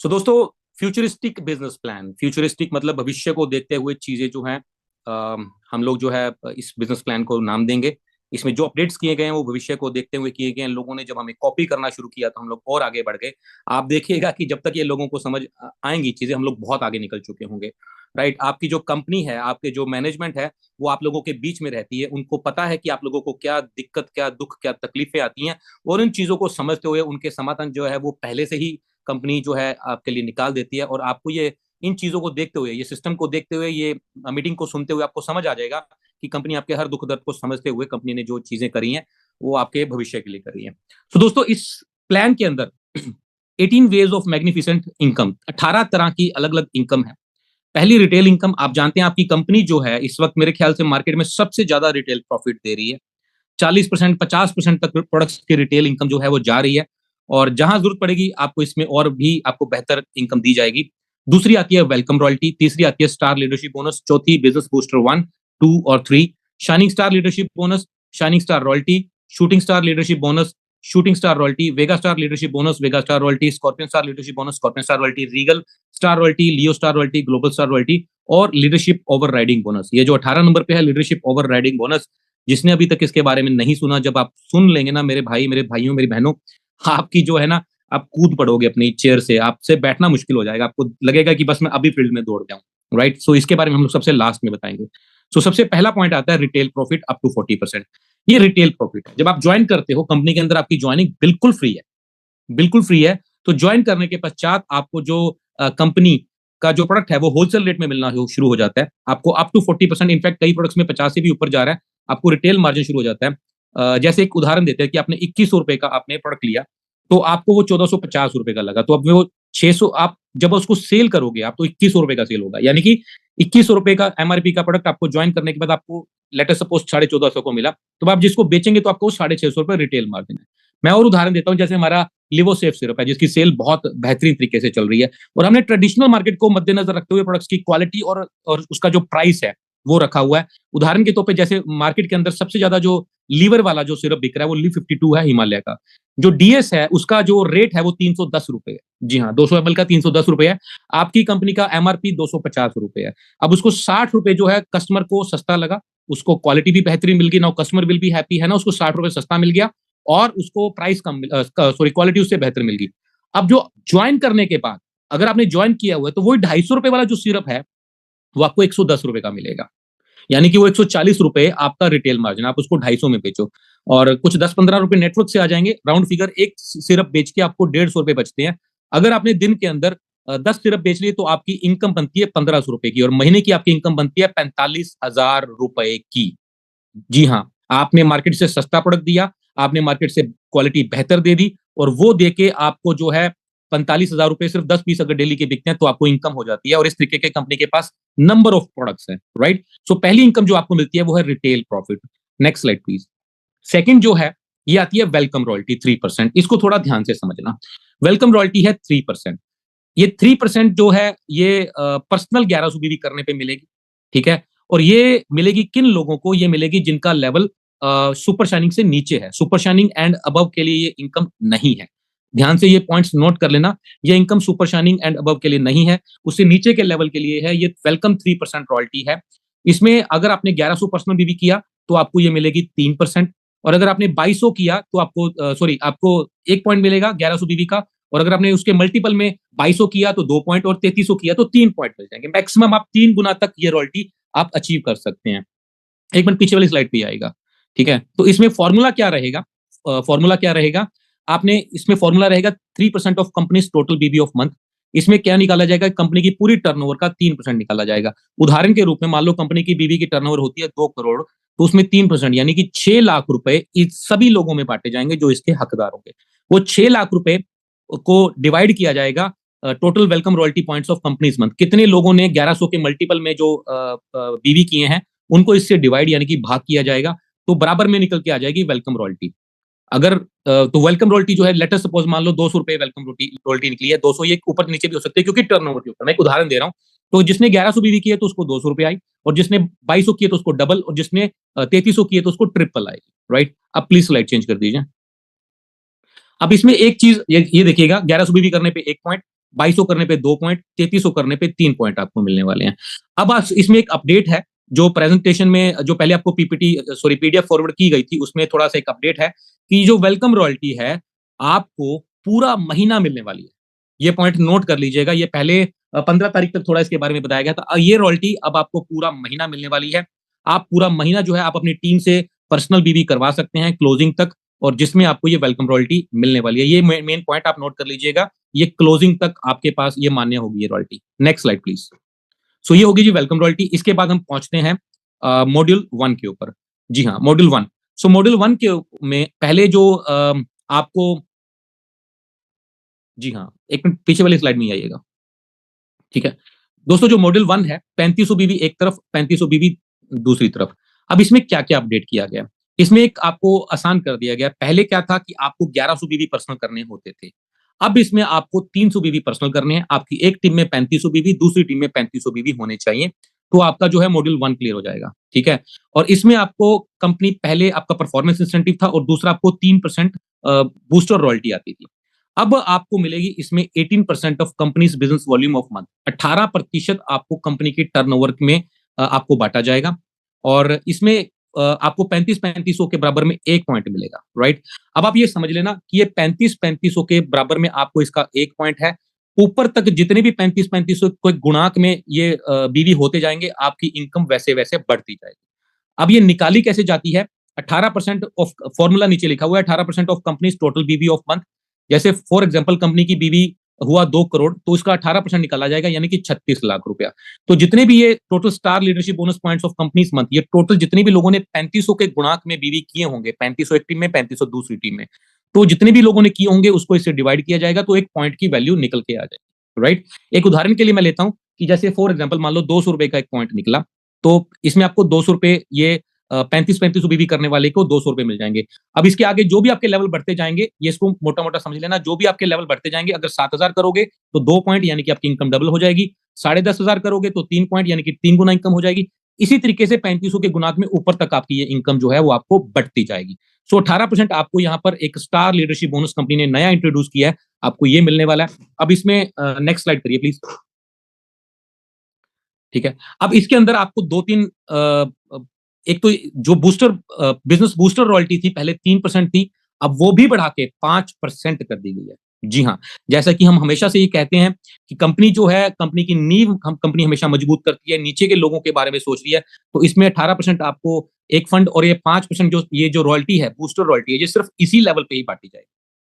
सो दोस्तों, futuristic business plan, futuristic मतलब भविष्य को देखते हुए चीजें जो हैं, हम लोग जो है इस बिजनेस प्लान को नाम देंगे। इसमें जो अपडेट्स किए गए हैं वो भविष्य को देखते हुए किए गए हैं। लोगों ने जब हमें कॉपी करना शुरू किया तो हम लोग और आगे बढ़ गए। आप देखिएगा कि जब तक ये लोगों को समझ आएंगी चीजें, हम लोग बहुत आगे निकल चुके होंगे। राइट, आपकी जो कंपनी है, आपके जो मैनेजमेंट है, वो आप लोगों के बीच में रहती है। उनको पता है कि आप लोगों को क्या दिक्कत, क्या दुख, क्या तकलीफें आती हैं, और इन चीजों को समझते हुए उनके समाधान जो है वो पहले से ही कंपनी जो है आपके लिए निकाल देती है। और आपको ये इन चीजों को देखते हुए, ये सिस्टम को देखते हुए, ये मीटिंग को सुनते हुए आपको समझ आ जाएगा कि कंपनी आपके हर दुख दर्द को समझते हुए कंपनी ने जो चीजें करी हैं वो आपके भविष्य के लिए करी हैं। तो दोस्तों, इस प्लान के अंदर 18 वेज ऑफ मैग्निफिसेंट इनकम, 18 तरह की अलग अलग इनकम है। पहली रिटेल इनकम। आप जानते हैं आपकी कंपनी जो है इस वक्त मेरे ख्याल से मार्केट में सबसे ज्यादा रिटेल प्रॉफिट दे रही है। 40%, 50% तक प्रोडक्ट्स की रिटेल इनकम जो है वो जा रही है, और जहां जरूरत पड़ेगी आपको इसमें और भी आपको बेहतर इनकम दी जाएगी। दूसरी आती है वेलकम रॉयल्टी, तीसरी आती है स्टार लीडरशिप बोनस, चौथी बिजनेस बूस्टर 1, 2 और 3, shining star leadership bonus, shining star royalty, shooting star leadership bonus, shooting star royalty, Vega star leadership bonus, Vega star royalty, scorpion star leadership bonus, scorpion star royalty, regal star royalty, Leo star royalty, global star royalty, और leadership overriding bonus. ये जो 18 number पे है leadership overriding bonus, जिसने अभी तक इसके बारे में नहीं सुना, जब आप सुन लेंगे ना मेरे भाई, मेरे भाइयों, मेरी बहनों, आपकी जो है ना, आप कूद पड़ोगे अपनी चेयर से, आपसे बैठना मुश्किल हो जाएगा। आपको लगेगा कि बस मैं अभी फील्ड में दौड़ जाऊं। राइट, सो इसके बारे में हम लोग सबसे लास्ट में बताएंगे। सो सबसे पहला पॉइंट आता है रिटेल प्रॉफिट अप टू 40%। ये रिटेल प्रॉफिट है। जब आप ज्वाइन करते हो कंपनी के अंदर, आपकी ज्वाइनिंग बिल्कुल फ्री है, बिल्कुल फ्री है। तो ज्वाइन करने के पश्चात आपको जो कंपनी का जो प्रोडक्ट है वो होलसेल रेट में मिलना शुरू हो जाता है। आपको अप टू 40%, इनफैक्ट कई प्रोडक्ट्स में 50 से भी ऊपर जा रहा है, आपको रिटेल मार्जिन शुरू हो जाता है। जैसे एक उदाहरण देते हैं कि आपने 2100 रुपए का आपने प्रोडक्ट लिया, तो आपको वो 1450 रुपए का लगा, तो अब वो 600, आप जब उसको सेल करोगे आप, तो 2100 रुपए का सेल होगा। यानी कि 2100 रुपए का एमआरपी का प्रोडक्ट आपको ज्वाइन करने के बाद आपको लेटर सपोज 1450 को मिला, तो आप जिसको बेचेंगे तो आपको 650 रुपए रिटेल मार्जिन है। मैं और उदाहरण देता हूं, जैसे हमारा लिवोसेफ सिरप है जिसकी सेल बहुत बेहतरीन तरीके से चल रही है, और हमने ट्रेडिशनल मार्केट को मद्देनजर रखते हुए प्रोडक्ट्स की क्वालिटी और उसका जो प्राइस है वो रखा हुआ है। उदाहरण के तौर पे जैसे मार्केट के अंदर सबसे ज्यादा जो लीवर वाला जो सिरप बिक रहा है वो ली 52 है, हिमालय का। जो डीएस है उसका जो रेट है वो 310 रुपए है। जी हाँ, 200 ml का 310 रुपए है। आपकी कंपनी का एमआरपी 250 रुपए है। अब उसको 60 रुपए जो है कस्टमर को सस्ता लगा, उसको क्वालिटी भी बेहतरीन मिल गई ना, कस्टमर बिल भी हैप्पी है ना, उसको 60 रुपए सस्ता मिल गया, और उसको प्राइस कम, सॉरी, क्वालिटी उससे बेहतर मिल गई। अब जो ज्वाइन करने के बाद अगर आपने ज्वाइन किया हुआ है, तो वही 250 रुपए वाला जो सिरप है वो आपको 110 रुपए का मिलेगा। यानी कि वो 140 रुपए आपका रिटेल मार्जिन, आप उसको 250 में बेचो, और कुछ 10-15 रुपए नेटवर्क से आ जाएंगे। राउंड फिगर, एक सिरप बेच के आपको 150 रुपए बचते हैं। अगर आपने दिन के अंदर 10 सिरप बेच लिए तो आपकी इनकम बनती है 1500 रुपए की, और महीने की आपकी इनकम बनती है 45,000 रुपए की। जी हाँ, आपने मार्केट से सस्ता प्रोडक्ट दिया, आपने मार्केट से क्वालिटी बेहतर दे दी, और वो देके आपको जो है 45,000 रुपए, सिर्फ 10 पीस अगर डेली के बिकते हैं तो आपको इनकम हो जाती है। और इस तरीके के कंपनी के पास नंबर ऑफ प्रोडक्ट्स हैं। राइट, सो पहली इनकम जो आपको मिलती है वो है retail profit. Next slide please. Second जो है, ये आती है वेलकम रॉयल्टी 3%। इसको थोड़ा ध्यान से समझना। वेलकम रॉयल्टी है 3%। ये 3% जो है ये पर्सनल 1100 बीवी करने पे मिलेगी। ठीक है, और ये मिलेगी किन लोगों को? ये मिलेगी जिनका लेवल सुपर शाइनिंग से नीचे है। सुपर शाइनिंग एंड अबव के लिए ये इनकम नहीं है। ध्यान से ये पॉइंट्स नोट कर लेना। ये income super shining and above के लिए नहीं है, उससे नीचे के लेवल के लिए है। ये वेलकम 3% रॉयल्टी है। इसमें अगर आपने 1100 पर्सनल बीवी किया तो आपको ये मिलेगी 3%, और अगर आपने 2200 किया तो आपको सॉरी, आपको 1 पॉइंट मिलेगा 1100 बीवी का, और अगर आपने उसके मल्टीपल में 2200 किया तो 2 पॉइंट, और 3300 किया तो 3 पॉइंट मिल जाएंगे। मैक्सिमम आप 3 गुना तक ये रॉयल्टी आप अचीव कर सकते हैं। एक मिनट पीछे वाली स्लाइड पे आएगा। ठीक है, तो इसमें फॉर्मूला क्या रहेगा? फॉर्मूला क्या रहेगा? आपने इसमें फॉर्मूला रहेगा 3% ऑफ कंपनी टोटल बीबी ऑफ मंथ। इसमें क्या निकाला जाएगा? कंपनी की पूरी टर्नओवर का 3% निकाला जाएगा। उदाहरण के रूप में मान लो कंपनी की बीबी की टर्नओवर होती है 2 करोड़, तो उसमें 3% यानी कि 6 लाख रुपए इस सभी लोगों में बांटे जाएंगे जो इसके हकदार होंगे। वो 6 लाख रुपए को डिवाइड किया जाएगा total welcome royalty points of companies month. कितने लोगों ने 1100 के मल्टीपल में जो बीवी किए हैं उनको इससे डिवाइड यानी कि भाग किया जाएगा, तो बराबर में निकल के आ जाएगी वेलकम रॉयल्टी। अगर तो वेलकम रॉयल्टी जो है, लेटर सपोज मान लो 200 रुपए वेलकम रॉयल्टी निकली है। 200 ये ऊपर नीचे भी हो सकते हैं क्योंकि टर्नओवर के ऊपर। मैं एक उदाहरण दे रहा हूँ। तो जिसने 1100 बीवी की है तो उसको 200 रुपए आई, और जिसने 2200 किए तो उसको डबल, और जिसने 3300 किए तो उसको ट्रिपल आएगी। राइट, अब प्लीज स्लाइड चेंज कर दीजिए। अब इसमें एक चीज ये देखिएगा, 1100 बीवी करने पे 1 पॉइंट, 2200 करने पे 2 पॉइंट, 3300 करने पे 3 पॉइंट आपको मिलने वाले हैं। अब इसमें एक अपडेट है, जो प्रेजेंटेशन में जो पहले आपको पीपीटी सॉरी पीडीएफ फॉरवर्ड की गई थी, उसमें थोड़ा सा एक अपडेट है कि जो वेलकम रॉयल्टी है आपको पूरा महीना मिलने वाली है। ये पॉइंट नोट कर लीजिएगा। ये पहले 15 तारीख तक थोड़ा इसके बारे में बताया गया था। ये रॉयल्टी अब आपको पूरा महीना मिलने वाली है। आप पूरा महीना जो है आप अपनी टीम से पर्सनल बीवी करवा सकते हैं क्लोजिंग तक, और जिसमें आपको ये वेलकम रॉयल्टी मिलने वाली है। ये मेन पॉइंट आप नोट कर लीजिएगा। ये क्लोजिंग तक आपके पास ये मान्य होगी ये रॉयल्टी। Next slide please. सो ये होगी जी वेलकम रॉयल्टी। इसके बाद हम पहुंचते हैं मॉड्यूल 1 के ऊपर। जी हाँ, मॉड्यूल 1। सो मॉड्यूल 1 के में पहले जो आपको, जी हाँ, एक मिनट पीछे वाली स्लाइड में ही आइएगा। ठीक है दोस्तों, जो मॉड्यूल 1 है 3500 बीवी एक तरफ, 3500 बीवी दूसरी तरफ। अब इसमें क्या क्या अपडेट किया गया? इसमें एक आपको आसान कर दिया गया। पहले क्या था कि आपको 1100 बीवी पर्सनल करने होते थे। अब इसमें आपको 300 बीवी पर्सनल करने हैं। आपकी एक टीम में 3500 बीवी, दूसरी टीम में 3500 बीवी होने चाहिए। तो आपका जो है मॉड्यूल 1 क्लियर हो जाएगा। ठीक है, और इसमें आपको कंपनी पहले आपका परफॉर्मेंस इंसेंटिव था और दूसरा आपको 3% बूस्टर रॉयल्टी आती थी। अब आपको मिलेगी इसमें 18% of companies business volume of month. 18% आपको कंपनी की टर्नओवर में आपको बांटा जाएगा, और इसमें आपको 35-3500 के बराबर में 1 पॉइंट मिलेगा। राइट, अब आप ये समझ लेना कि ये 35-3500 के बराबर में आपको इसका 1 पॉइंट है। ऊपर तक जितने भी 35-3500 के गुणांक में ये बीवी होते जाएंगे, आपकी इनकम वैसे वैसे बढ़ती जाएगी। अब ये निकाली कैसे जाती है? 18% ऑफ, फॉर्मूला नीचे लिखा हुआ है, 18% ऑफ कंपनी टोटल बीवी ऑफ मंथ। जैसे फॉर एग्जांपल कंपनी की बीवी हुआ 2 करोड़, तो इसका 18% निकाला जाएगा, यानी कि 36 लाख रुपया। तो जितने भी ये total star leadership bonus points of companies month, ये टोटल जितने भी लोगों ने 3500 के गुणांक में बीवी किए होंगे, 3500 एक टीम में, 3500 दूसरी टीम में, तो जितने भी लोगों ने किए होंगे उसको इससे डिवाइड किया जाएगा, तो एक पॉइंट की वैल्यू निकल के आ जाएगी। राइट, एक उदाहरण के लिए मैं लेता हूं कि जैसे फॉर एग्जाम्पल मान लो 200 रुपए का एक पॉइंट निकला, तो इसमें आपको 200 रुपए ये 35-35 बीवी करने वाले को 200 रुपए मिल जाएंगे। अब इसके आगे जो भी आपके लेवल बढ़ते जाएंगे, ये इसको मोटा मोटा समझ लेना, जो भी आपके लेवल बढ़ते जाएंगे, अगर 7000 करोगे तो 2 पॉइंट, यानी कि आपकी इनकम डबल हो जाएगी। 10,500 करोगे तो 3 पॉइंट, यानी कि 3 गुना इनकम हो जाएगी। इसी तरीके से 3500 के गुणांक में ऊपर तक आपकी ये इनकम जो है वो आपको बढ़ती जाएगी। सो 18% आपको यहाँ पर एक स्टार लीडरशिप बोनस कंपनी ने नया इंट्रोड्यूस किया है, आपको ये मिलने वाला है। अब इसमें नेक्स्ट स्लाइड करिए प्लीज। ठीक है, अब इसके अंदर आपको 2-3, एक तो जो बूस्टर बिजनेस बूस्टर रॉयल्टी थी, पहले 3% थी, अब वो भी बढ़ा के 5% कर दी गई है। जी हाँ, जैसा कि हम हमेशा से ये कहते हैं कि कंपनी जो है, कंपनी की नींव हम कंपनी हमेशा मजबूत करती है, नीचे के लोगों के बारे में सोच रही है। तो इसमें 18% आपको एक फंड, और ये 5% जो ये जो रॉयल्टी है, बूस्टर रॉयल्टी है, ये सिर्फ इसी लेवल पे ही बांटी जाएगी।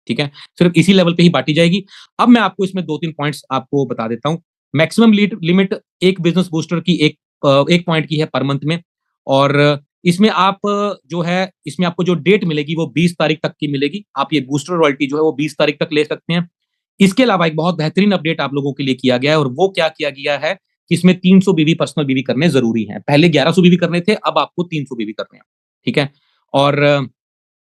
ठीक है, सिर्फ इसी लेवल पे ही बांटी जाएगी। अब मैं आपको इसमें 2-3 पॉइंट्स आपको बता देता हूँ। मैक्सिमम लिमिट एक बिजनेस बूस्टर की एक पॉइंट की है पर मंथ में, और इसमें आप जो है, इसमें आपको जो डेट मिलेगी वो 20 तारीख तक की मिलेगी। आप ये बूस्टर रॉयल्टी जो है वो 20 तारीख तक ले सकते हैं। इसके अलावा एक बहुत बेहतरीन अपडेट आप लोगों के लिए किया गया है, और वो क्या किया गया है कि इसमें 300 बीवी पर्सनल बीवी करने जरूरी है। पहले 1100 बीवी करने थे, अब आपको 300 बीवी करने हैं। ठीक है, और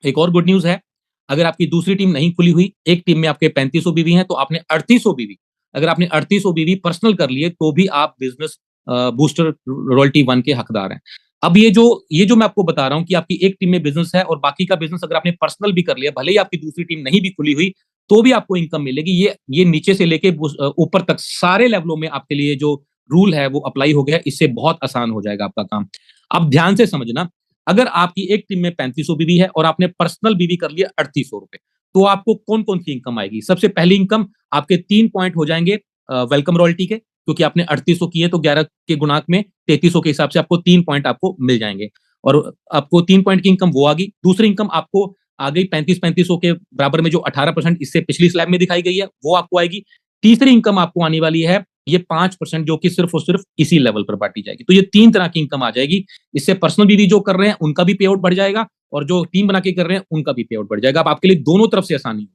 एक और गुड न्यूज है, अगर आपकी दूसरी टीम नहीं खुली हुई, एक टीम में आपके 3500 बीवी हैं, तो आपने 3800 बीवी, अगर आपने 3800 बीवी पर्सनल कर लिए, तो भी आप बिजनेस बूस्टर रॉयल्टी 1 के हकदार हैं। अब ये जो मैं आपको बता रहा हूं कि आपकी एक टीम में बिजनेस है और बाकी का बिजनेस अगर आपने पर्सनल भी कर लिया, भले ही आपकी दूसरी टीम नहीं भी खुली हुई, तो भी आपको इनकम मिलेगी। ये नीचे से लेके ऊपर तक सारे लेवलों में आपके लिए जो रूल है वो अप्लाई हो गया। इससे बहुत आसान हो जाएगा आपका काम। अब ध्यान से समझना, अगर आपकी एक टीम में 3500 बीवी है और आपने पर्सनल बीवी कर लिया 3800 रुपए, तो आपको कौन कौन सी इनकम आएगी? सबसे पहली इनकम आपके 3 पॉइंट हो जाएंगे वेलकम रॉयल्टी के, क्योंकि आपने 3800 किए तो 11 के गुणांक में 3300 के हिसाब से आपको 3 पॉइंट आपको मिल जाएंगे, और आपको 3 पॉइंट की इनकम वो आ गई। दूसरी इनकम आपको आ गई 3500 के बराबर में, जो 18% इससे पिछली स्लैब में दिखाई गई है वो आपको आएगी। तीसरी इनकम आपको आने वाली है ये 5%, जो कि सिर्फ और सिर्फ इसी लेवल पर बांटी जाएगी। तो ये 3 तरह की इनकम आ जाएगी। इससे पर्सनल बीवी जो कर रहे हैं उनका भी पे आउट बढ़ जाएगा, और जो टीम बना के कर रहे हैं उनका भी पे आउट बढ़ जाएगा। अब आपके लिए दोनों तरफ से आसानी होगी,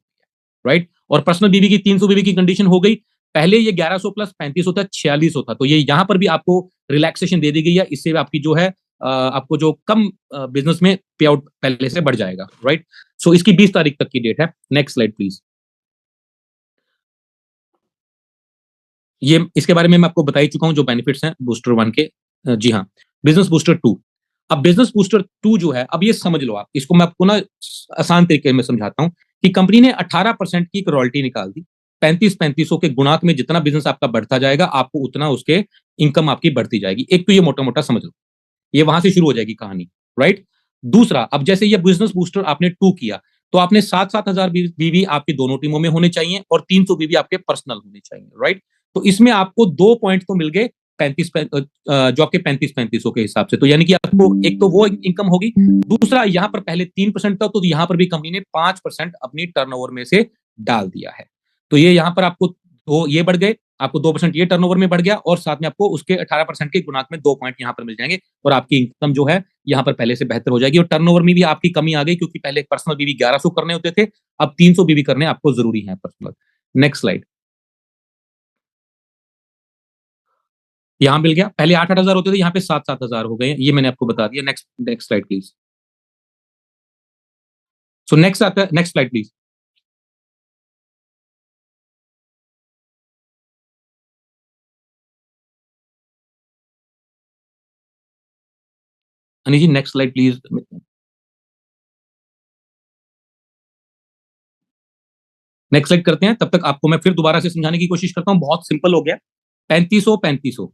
राइट। और पर्सनल बीवी की 300 बीवी की कंडीशन हो गई। पहले ये 1100 प्लस 3500 था, 4600 था, तो ये यहाँ पर भी आपको रिलैक्सेशन दे दी गई है। इससे आपकी जो है आपको जो कम बिजनेस में पे आउट पहले से बढ़ जाएगा, राइट। सो इसकी 20 तारीख तक की डेट है। Next slide please. ये इसके बारे में मैं आपको बता ही चुका हूं जो बेनिफिट्स हैं बूस्टर 1 के। जी हाँ, बिजनेस बूस्टर 2। अब बिजनेस बूस्टर 2 जो है, अब ये समझ लो आप इसको, मैं आपको ना आसान तरीके में समझाता हूं कि कंपनी ने 18% की एक रॉयल्टी निकाल दी। 35-35 के गुणांक में जितना बिजनेस आपका बढ़ता जाएगा, आपको उतना उसके इनकम आपकी बढ़ती जाएगी। एक तो ये मोटा मोटा समझ लो, ये वहां से शुरू हो जाएगी कहानी, राइट। दूसरा, अब जैसे ये बिजनेस बूस्टर आपने 2 किया, तो आपने 7-7 हजार बीवी आपकी दोनों टीमों में होने चाहिए और 300 बीवी आपके पर्सनल होने चाहिए, राइट। तो इसमें आपको 2 पॉइंट तो मिल गए 35 जो आपके 35-35 के हिसाब से। तो यानी कि आपको एक तो वो इनकम होगी, दूसरा यहां पर पहले 3% था, तो यहां पर भी कंपनी ने 5% अपनी टर्नओवर में से डाल दिया है। तो ये यहां पर आपको तो ये बढ़ गए, आपको 2% ये टर्नओवर में बढ़ गया और साथ में आपको उसके 18% के गुणांक में 2 पॉइंट यहां पर मिल जाएंगे और आपकी इनकम जो है यहां पर पहले से बेहतर हो जाएगी। और टर्नओवर में भी आपकी कमी आ गई, क्योंकि पहले पर्सनल बीवी 1100 करने होते थे, अब 300 बीवी करने आपको जरूरी है पर्सनल। Next slide. यहां मिल गया, पहले 8-8 हजार होते थे, यहाँ पे 7-7 हजार हो गए, ये मैंने आपको बता दिया। Next next slide please. So next आता है, next slide please. Anil ji next slide please. Next slide करते हैं, तब तक आपको मैं फिर दोबारा से समझाने की कोशिश करता हूं। बहुत सिंपल हो गया। 3500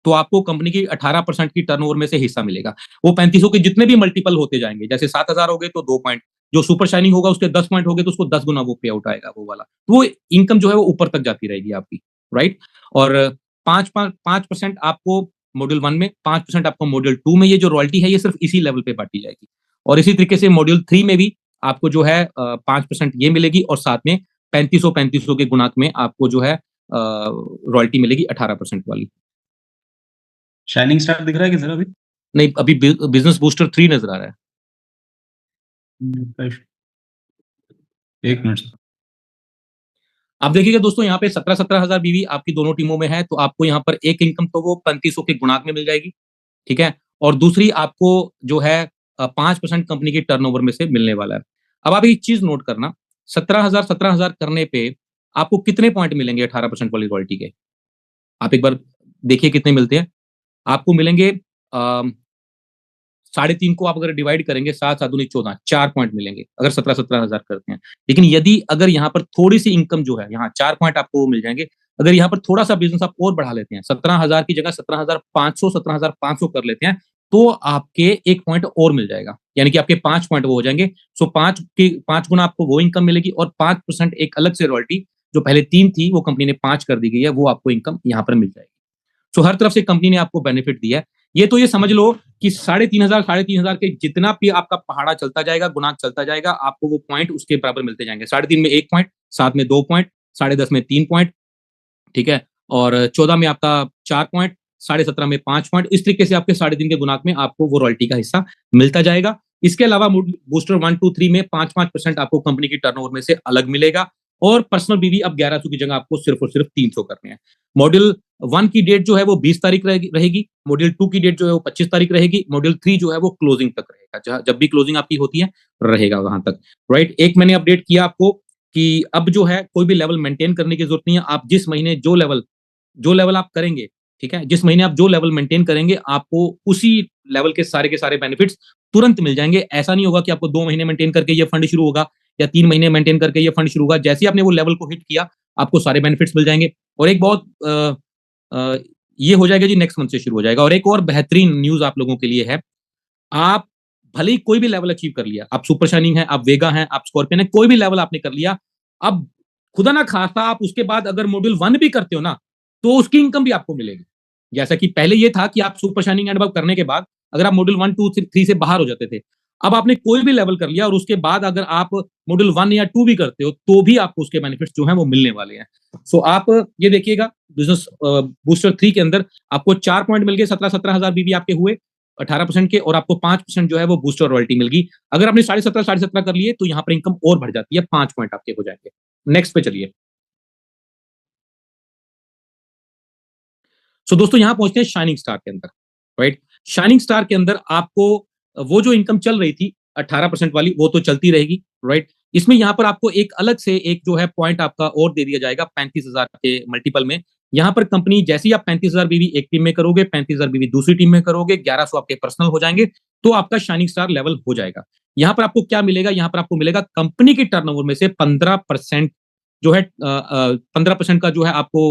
तो आपको कंपनी की 18% की टर्नओवर में से हिस्सा मिलेगा। वो 3500 के जितने भी मल्टीपल होते जाएंगे, जैसे 7 हजार हो गए तो 2 पॉइंट, जो सुपर शाइनिंग होगा उसके 10 पॉइंट हो गए तो उसको 10 गुना वो पे आउट आएगा, वो वाला। तो वो इनकम जो है वो ऊपर तक जाती रहेगी आपकी, राइट। और 5% आपको मॉड्यूल 1 में, 5% आपको मॉड्यूल 2 में। ये जो रॉयल्टी है ये सिर्फ इसी लेवल पे बांटी जाएगी। और इसी तरीके से मॉड्यूल 3 में भी आपको जो है 5% ये मिलेगी और साथ में 3500 के गुणांक में आपको जो है रॉयल्टी मिलेगी 18% वाली। शाइनिंग स्टार दिख रहा है कि सर अभी? नहीं, अभी बिजनेस बूस्टर 3 नजर आ रहा है। एक मिनट। आप देखिएगा दोस्तों, यहाँ पे 17-17 हजार बीवी आपकी दोनों टीमों में है, तो आपको यहाँ पर एक इनकम तो वो 3500 के गुणांक में मिल जाएगी, ठीक है। और दूसरी आपको जो है 5% कंपनी की टर्नओवर में से मिलने वाला है। अब आप एक चीज नोट करना, 17,000 करने पे आपको कितने पॉइंट मिलेंगे 18% वाली रॉयल्टी के? आप एक बार देखिए कितने मिलते हैं। आपको मिलेंगे 3.5 को आप अगर डिवाइड करेंगे, 7-7-14, 4 पॉइंट मिलेंगे अगर 17-17 हजार करते हैं। लेकिन यदि अगर यहाँ पर थोड़ी सी इनकम जो है, यहाँ 4 पॉइंट आपको मिल जाएंगे। अगर यहाँ पर थोड़ा सा बिजनेस आप और बढ़ा लेते हैं, 17 हजार की जगह 17,500 17,500 कर लेते हैं, तो आपके 1 पॉइंट और मिल जाएगा, यानी कि आपके 5 पॉइंट वो हो जाएंगे। सो 5 गुना आपको वो इनकम मिलेगी और 5% एक अलग से रॉयल्टी, जो पहले 3 थी वो कंपनी ने 5 कर दी गई है, वो आपको इनकम यहाँ पर मिल जाएगी। सो हर तरफ से कंपनी ने आपको बेनिफिट दिया है। ये तो ये समझ लो कि 3,500 के जितना भी आपका पहाड़ा चलता जाएगा, गुणांक चलता जाएगा, आपको वो पॉइंट उसके बराबर मिलते जाएंगे। 3.5 में 1 पॉइंट, 7 में 2 पॉइंट, 10.5 में 3 पॉइंट, ठीक है। और 14 में आपका 4 पॉइंट, 17.5 में 5 पॉइंट। इस तरीके से आपके 3.5 के गुणांक में आपको वो रॉयल्टी का हिस्सा मिलता जाएगा। इसके अलावा बूस्टर 1, 2, 3 में 5-5% आपको कंपनी की टर्नओवर में से अलग मिलेगा। और पर्सनल बीवी अब 1100 की जगह आपको सिर्फ और सिर्फ 300 करने हैं। मॉड्यूल 1 की डेट जो है वो 20 तारीख रहेगी। मॉड्यूल 2 की डेट जो है वो 25 तारीख रहेगी। मॉड्यूल 3 जो है वो क्लोजिंग तक रहेगा, जब भी क्लोजिंग आपकी होती है रहेगा वहां तक, राइट। एक मैंने अपडेट किया आपको कि अब जो है कोई भी लेवल मेंटेन करने की जरूरत नहीं है। आप जिस महीने जो लेवल आप करेंगे, ठीक है, जिस महीने आप जो लेवल मेंटेन करेंगे, आपको उसी लेवल के सारे बेनिफिट्स तुरंत मिल जाएंगे। ऐसा नहीं होगा कि आपको 2 महीने मेंटेन करके ये फंड शुरू होगा या 3 महीने मेंटेन करके ये फंड शुरू होगा। जैसे ही आपने वो लेवल को हिट किया, आपको सारे बेनिफिट्स मिल जाएंगे। और एक बहुत ये हो जाएगा जी, नेक्स्ट मंथ से शुरू हो जाएगा। और एक और बेहतरीन न्यूज आप लोगों के लिए है, आप भले ही कोई भी लेवल अचीव कर लिया, आप सुपर शाइनिंग है, आप वेगा है, आप स्कॉर्पियन है, कोई भी लेवल आपने कर लिया, अब खुदा ना खासा आप उसके बाद अगर मॉड्यूल 1 भी करते हो ना, तो उसकी इनकम भी आपको मिलेगी। जैसा कि पहले ये था कि आप सुपर शाइनिंग एंड अबव करने के बाद अगर आप मॉड्यूल 1, 2, 3 से बाहर हो जाते थे, अब आपने कोई भी लेवल कर लिया और उसके बाद अगर आप मॉड्यूल 1 या 2 भी करते हो, तो भी आपको उसके बेनिफिट्स जो है वो मिलने वाले हैं। सो आप ये देखिएगा, बिजनेस बूस्टर 3 के अंदर आपको 4 पॉइंट मिल गए, 17-17 हजार बीवी आपके हुए 18% के, और आपको 5% जो है वो बूस्टर रॉयल्टी मिल गई। अगर आपने 17.5 कर लिए, तो यहाँ पर इनकम और बढ़ जाती है, 5 पॉइंट आपके हो जाएंगे। नेक्स्ट पे चलिए। सो दोस्तों यहां पहुंचते हैं शाइनिंग स्टार के अंदर, राइट। शाइनिंग स्टार के अंदर आपको वो जो इनकम चल रही थी 18% वाली, वो तो चलती रहेगी, राइट। इसमें यहां पर आपको एक अलग से एक जो है पॉइंट आपका और दे दिया जाएगा 35,000 के मल्टीपल में। यहां पर कंपनी जैसे ही आप 35,000 बीवी एक टीम में करोगे, 35,000 बीवी दूसरी टीम में करोगे, 1100 आपके पर्सनल हो जाएंगे, तो आपका शाइनिंग स्टार लेवल हो जाएगा। यहां पर आपको क्या मिलेगा? यहां पर आपको मिलेगा कंपनी की टर्नओवर में से 15% जो है 15% का जो है आपको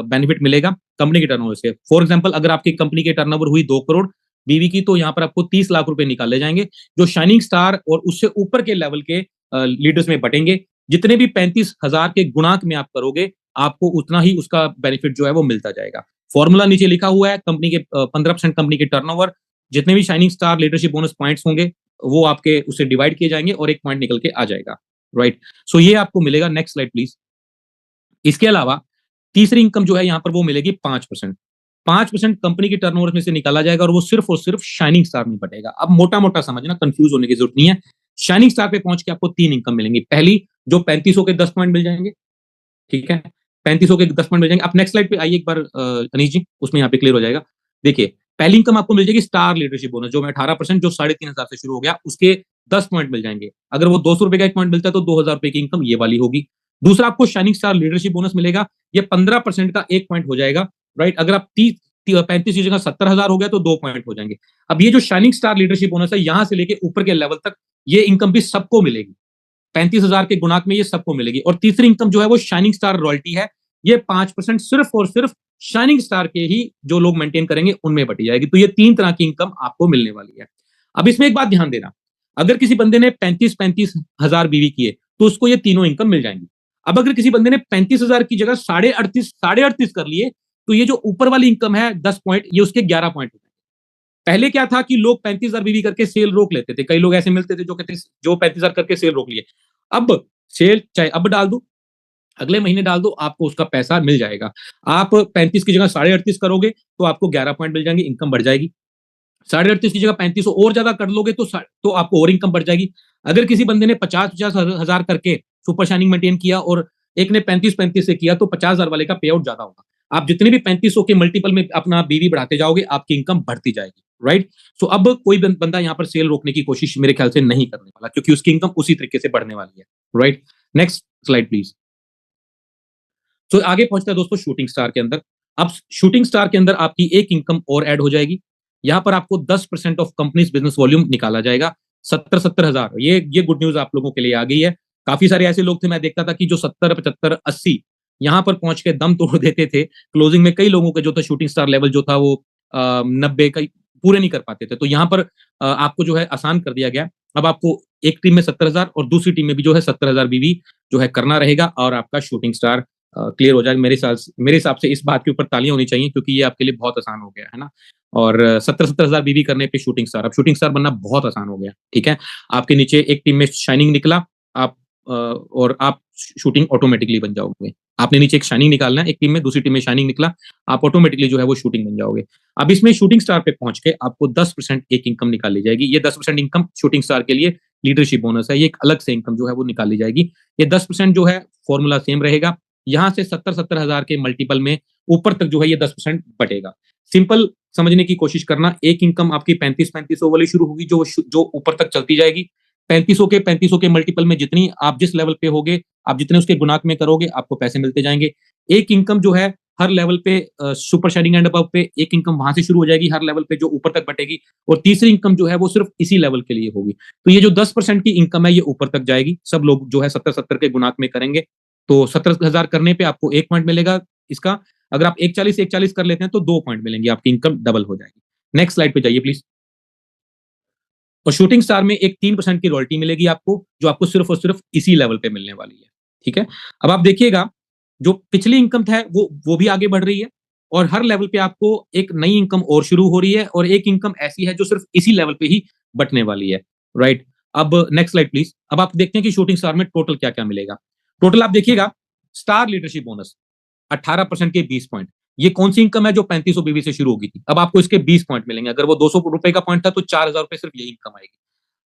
बेनिफिट मिलेगा कंपनी के टर्नओवर से। फॉर एग्जाम्पल, अगर आपकी कंपनी की टर्नओवर हुई 2 करोड़ बीवी की, तो यहाँ पर आपको 30 लाख रुपए निकाले जाएंगे, जो शाइनिंग स्टार और उससे ऊपर के लेवल के लीडर्स में बटेंगे। जितने भी 35,000 के गुणांक में आप करोगे, आपको उतना ही उसका बेनिफिट जो है वो मिलता जाएगा। फॉर्मूला नीचे लिखा हुआ है, कंपनी के 15% कंपनी के टर्नओवर, जितने भी shining star leadership bonus points होंगे वो आपके उससे डिवाइड किए जाएंगे और एक पॉइंट निकल के आ जाएगा। राइट, सो ये आपको मिलेगा। Next slide please. इसके अलावा तीसरी इनकम जो है यहाँ पर वो मिलेगी 5%। 5% कंपनी के टर्नओवर में से निकाला जाएगा और वो सिर्फ और सिर्फ शाइनिंग स्टार में बटेगा। अब मोटा मोटा समझना, कंफ्यूज होने की जरूरत नहीं है। शाइनिंग स्टार पे पहुंच के आपको 3 इनकम मिलेंगी। पहली, जो 3500 के 10 पॉइंट मिल जाएंगे, ठीक है, 3500 के 10 पॉइंट मिल जाएंगे। आप नेक्स्ट स्लाइड पे आइए एक बार अनीश जी, उसमें यहाँ पे क्लियर हो जाएगा। देखिए, पहली इनकम आपको मिल जाएगी स्टार लीडरशिप बोनस, जो मैं 18%, जो 3,500 से शुरू हो गया, उसके 10 पॉइंट मिल जाएंगे। अगर वो 200 रुपए का एक पॉइंट मिलता है तो 2,000 रुपए की इनकम ये वाली होगी। दूसरा, आपको शाइनिंग स्टार लीडरशिप बोनस मिलेगा, ये 15% का एक पॉइंट हो जाएगा। राइट, अगर आप 35 की जगह 70,000 हो गया तो 2 पॉइंट हो जाएंगे। अब ये जो शाइनिंग स्टार लीडरशिप बोनस है, यहां से लेके ऊपर के लेवल तक ये इनकम भी सबको मिलेगी। 35,000 के गुणांक में ये सबको मिलेगी। और तीसरी इनकम जो है वो शाइनिंग स्टार रॉयल्टी है, ये 5% सिर्फ और सिर्फ शाइनिंग स्टार के ही जो लोग मेंटेन करेंगे उनमें बटी जाएगी। तो ये 3 तरह की इनकम आपको मिलने वाली है। अब इसमें एक बात ध्यान देना, अगर किसी बंदे ने 35,000 बीवी किए तो उसको ये तीनों इनकम मिल जाएंगी। अब अगर किसी बंदे ने 35,000 की जगह 38.5 कर लिए, तो ये जो ऊपर वाली इनकम है 10 पॉइंट, ये उसके 11 पॉइंट हो जाएंगे। पहले क्या था कि लोग 35,000 बीवी करके सेल रोक लेते थे। कई लोग ऐसे मिलते थे जो कहते जो 35,000 करके सेल रोक लिए। अब सेल चाहे अब डाल दो, अगले महीने डाल दो, आपको उसका पैसा मिल जाएगा। आप 35 की जगह 38.5 करोगे तो आपको 11 पॉइंट मिल जाएंगे, इनकम बढ़ जाएगी। 38.5 की जगह 35 और ज्यादा कर लोगे तो आपको और इनकम बढ़ जाएगी। अगर किसी बंदे ने 50,000 करके सुपर शाइनिंग मेंटेन किया और एक ने 35 से किया, तो 50,000 वाले का पे आउट ज्यादा होगा। आप जितने भी 3500 के मल्टीपल में अपना बीवी बढ़ाते जाओगे, आपकी इनकम बढ़ती जाएगी। राइट, सो अब कोई बंदा यहाँ पर सेल रोकने की कोशिश मेरे ख्याल से नहीं करने वाला, क्योंकि उसकी इनकम उसी तरीके से बढ़ने वाली है। Right, next slide please. तो आगे पहुंचता है दोस्तों शूटिंग स्टार के अंदर। अब शूटिंग स्टार के अंदर आपकी एक इनकम और ऐड हो जाएगी। यहां पर आपको 10% ऑफ कंपनीज बिजनेस वॉल्यूम निकाला जाएगा। 70,000 ये गुड न्यूज आप लोगों के लिए आ गई है। काफी सारे ऐसे लोग थे, मैं देखता था कि जो 70, 75, 80 यहां पर पहुंच के दम तोड़ देते थे। क्लोजिंग में कई लोगों का जो था शूटिंग स्टार लेवल जो था वो 90 का पूरे नहीं कर पाते थे। तो यहाँ पर आपको जो है आसान कर दिया गया। अब आपको एक टीम में 70,000 और दूसरी टीम में भी जो है 70,000 बीवी जो है करना रहेगा, और आपका शूटिंग स्टार क्लियर हो जाएगा। मेरे हिसाब से इस बात के ऊपर तालियां होनी चाहिए, क्योंकि ये आपके लिए बहुत आसान हो गया है ना। और 70,000 बीवी करने पे शूटिंग स्टार, अब शूटिंग स्टार बनना बहुत आसान हो गया। ठीक है, आपके नीचे एक टीम में शाइनिंग निकला, आप और आप शूटिंग ऑटोमेटिकली बन जाओगे। आपने नीचे एक शाइनिंग निकालना है एक टीम में, दूसरी टीम में शाइनिंग निकला, आप ऑटोमेटिकली जो है वो शूटिंग बन जाओगे। अब इसमें शूटिंग स्टार पे पहुंच के आपको 10% एक इनकम निकाली जाएगी। ये 10% इनकम शूटिंग स्टार के लिए लीडरशिप बोनस है, ये एक अलग से इनकम जो है वो निकाली जाएगी। ये 10% जो है फॉर्मूला सेम रहेगा। यहां से 70,000 के मल्टीपल में ऊपर तक जो है ये 10% बटेगा। सिंपल समझने की कोशिश करना, एक इनकम आपकी 3500 वाली शुरू होगी, जो ऊपर तक चलती जाएगी। 3500 के मल्टीपल में जितनी आप जिस लेवल पे होगे, आप जितने उसके गुणांक में करोगे, आपको पैसे मिलते जाएंगे। एक इनकम जो है हर लेवल पे सुपर शाइनिंग एंड अबव पे एक इनकम वहां से शुरू हो जाएगी हर लेवल पे, जो ऊपर तक बटेगी। और तीसरी इनकम जो है वो सिर्फ इसी लेवल के लिए होगी। तो ये जो 10% की इनकम है ये ऊपर तक जाएगी। सब लोग जो है 70-70 के गुणांक में करेंगे, तो 70,000 करने पे आपको एक पॉइंट मिलेगा इसका। अगर आप 140 कर लेते हैं तो 2 पॉइंट मिलेंगे, आपकी इनकम डबल हो जाएगी। नेक्स्ट स्लाइड पे जाइए प्लीज। और शूटिंग स्टार में एक 3% की रॉयल्टी मिलेगी आपको, जो आपको सिर्फ और सिर्फ इसी लेवल पे मिलने वाली है। ठीक है, अब आप देखिएगा जो पिछली इनकम था वो भी आगे बढ़ रही है, और हर लेवल पे आपको एक नई इनकम और शुरू हो रही है, और एक इनकम ऐसी है जो सिर्फ इसी लेवल पे ही बटने वाली है। राइट, अब नेक्स्ट स्लाइड प्लीज। अब आप देखते हैं कि शूटिंग स्टार में टोटल क्या क्या मिलेगा। टोटल आप देखिएगा, स्टार लीडरशिप बोनस 18% के 20 पॉइंट, ये कौन सी इनकम है जो 3500 बीवी से शुरू होगी थी। अब आपको इसके 20 पॉइंट मिलेंगे। अगर वो 200 रुपए का पॉइंट था तो 4,000 रुपए सिर्फ यही इनकम आएगी।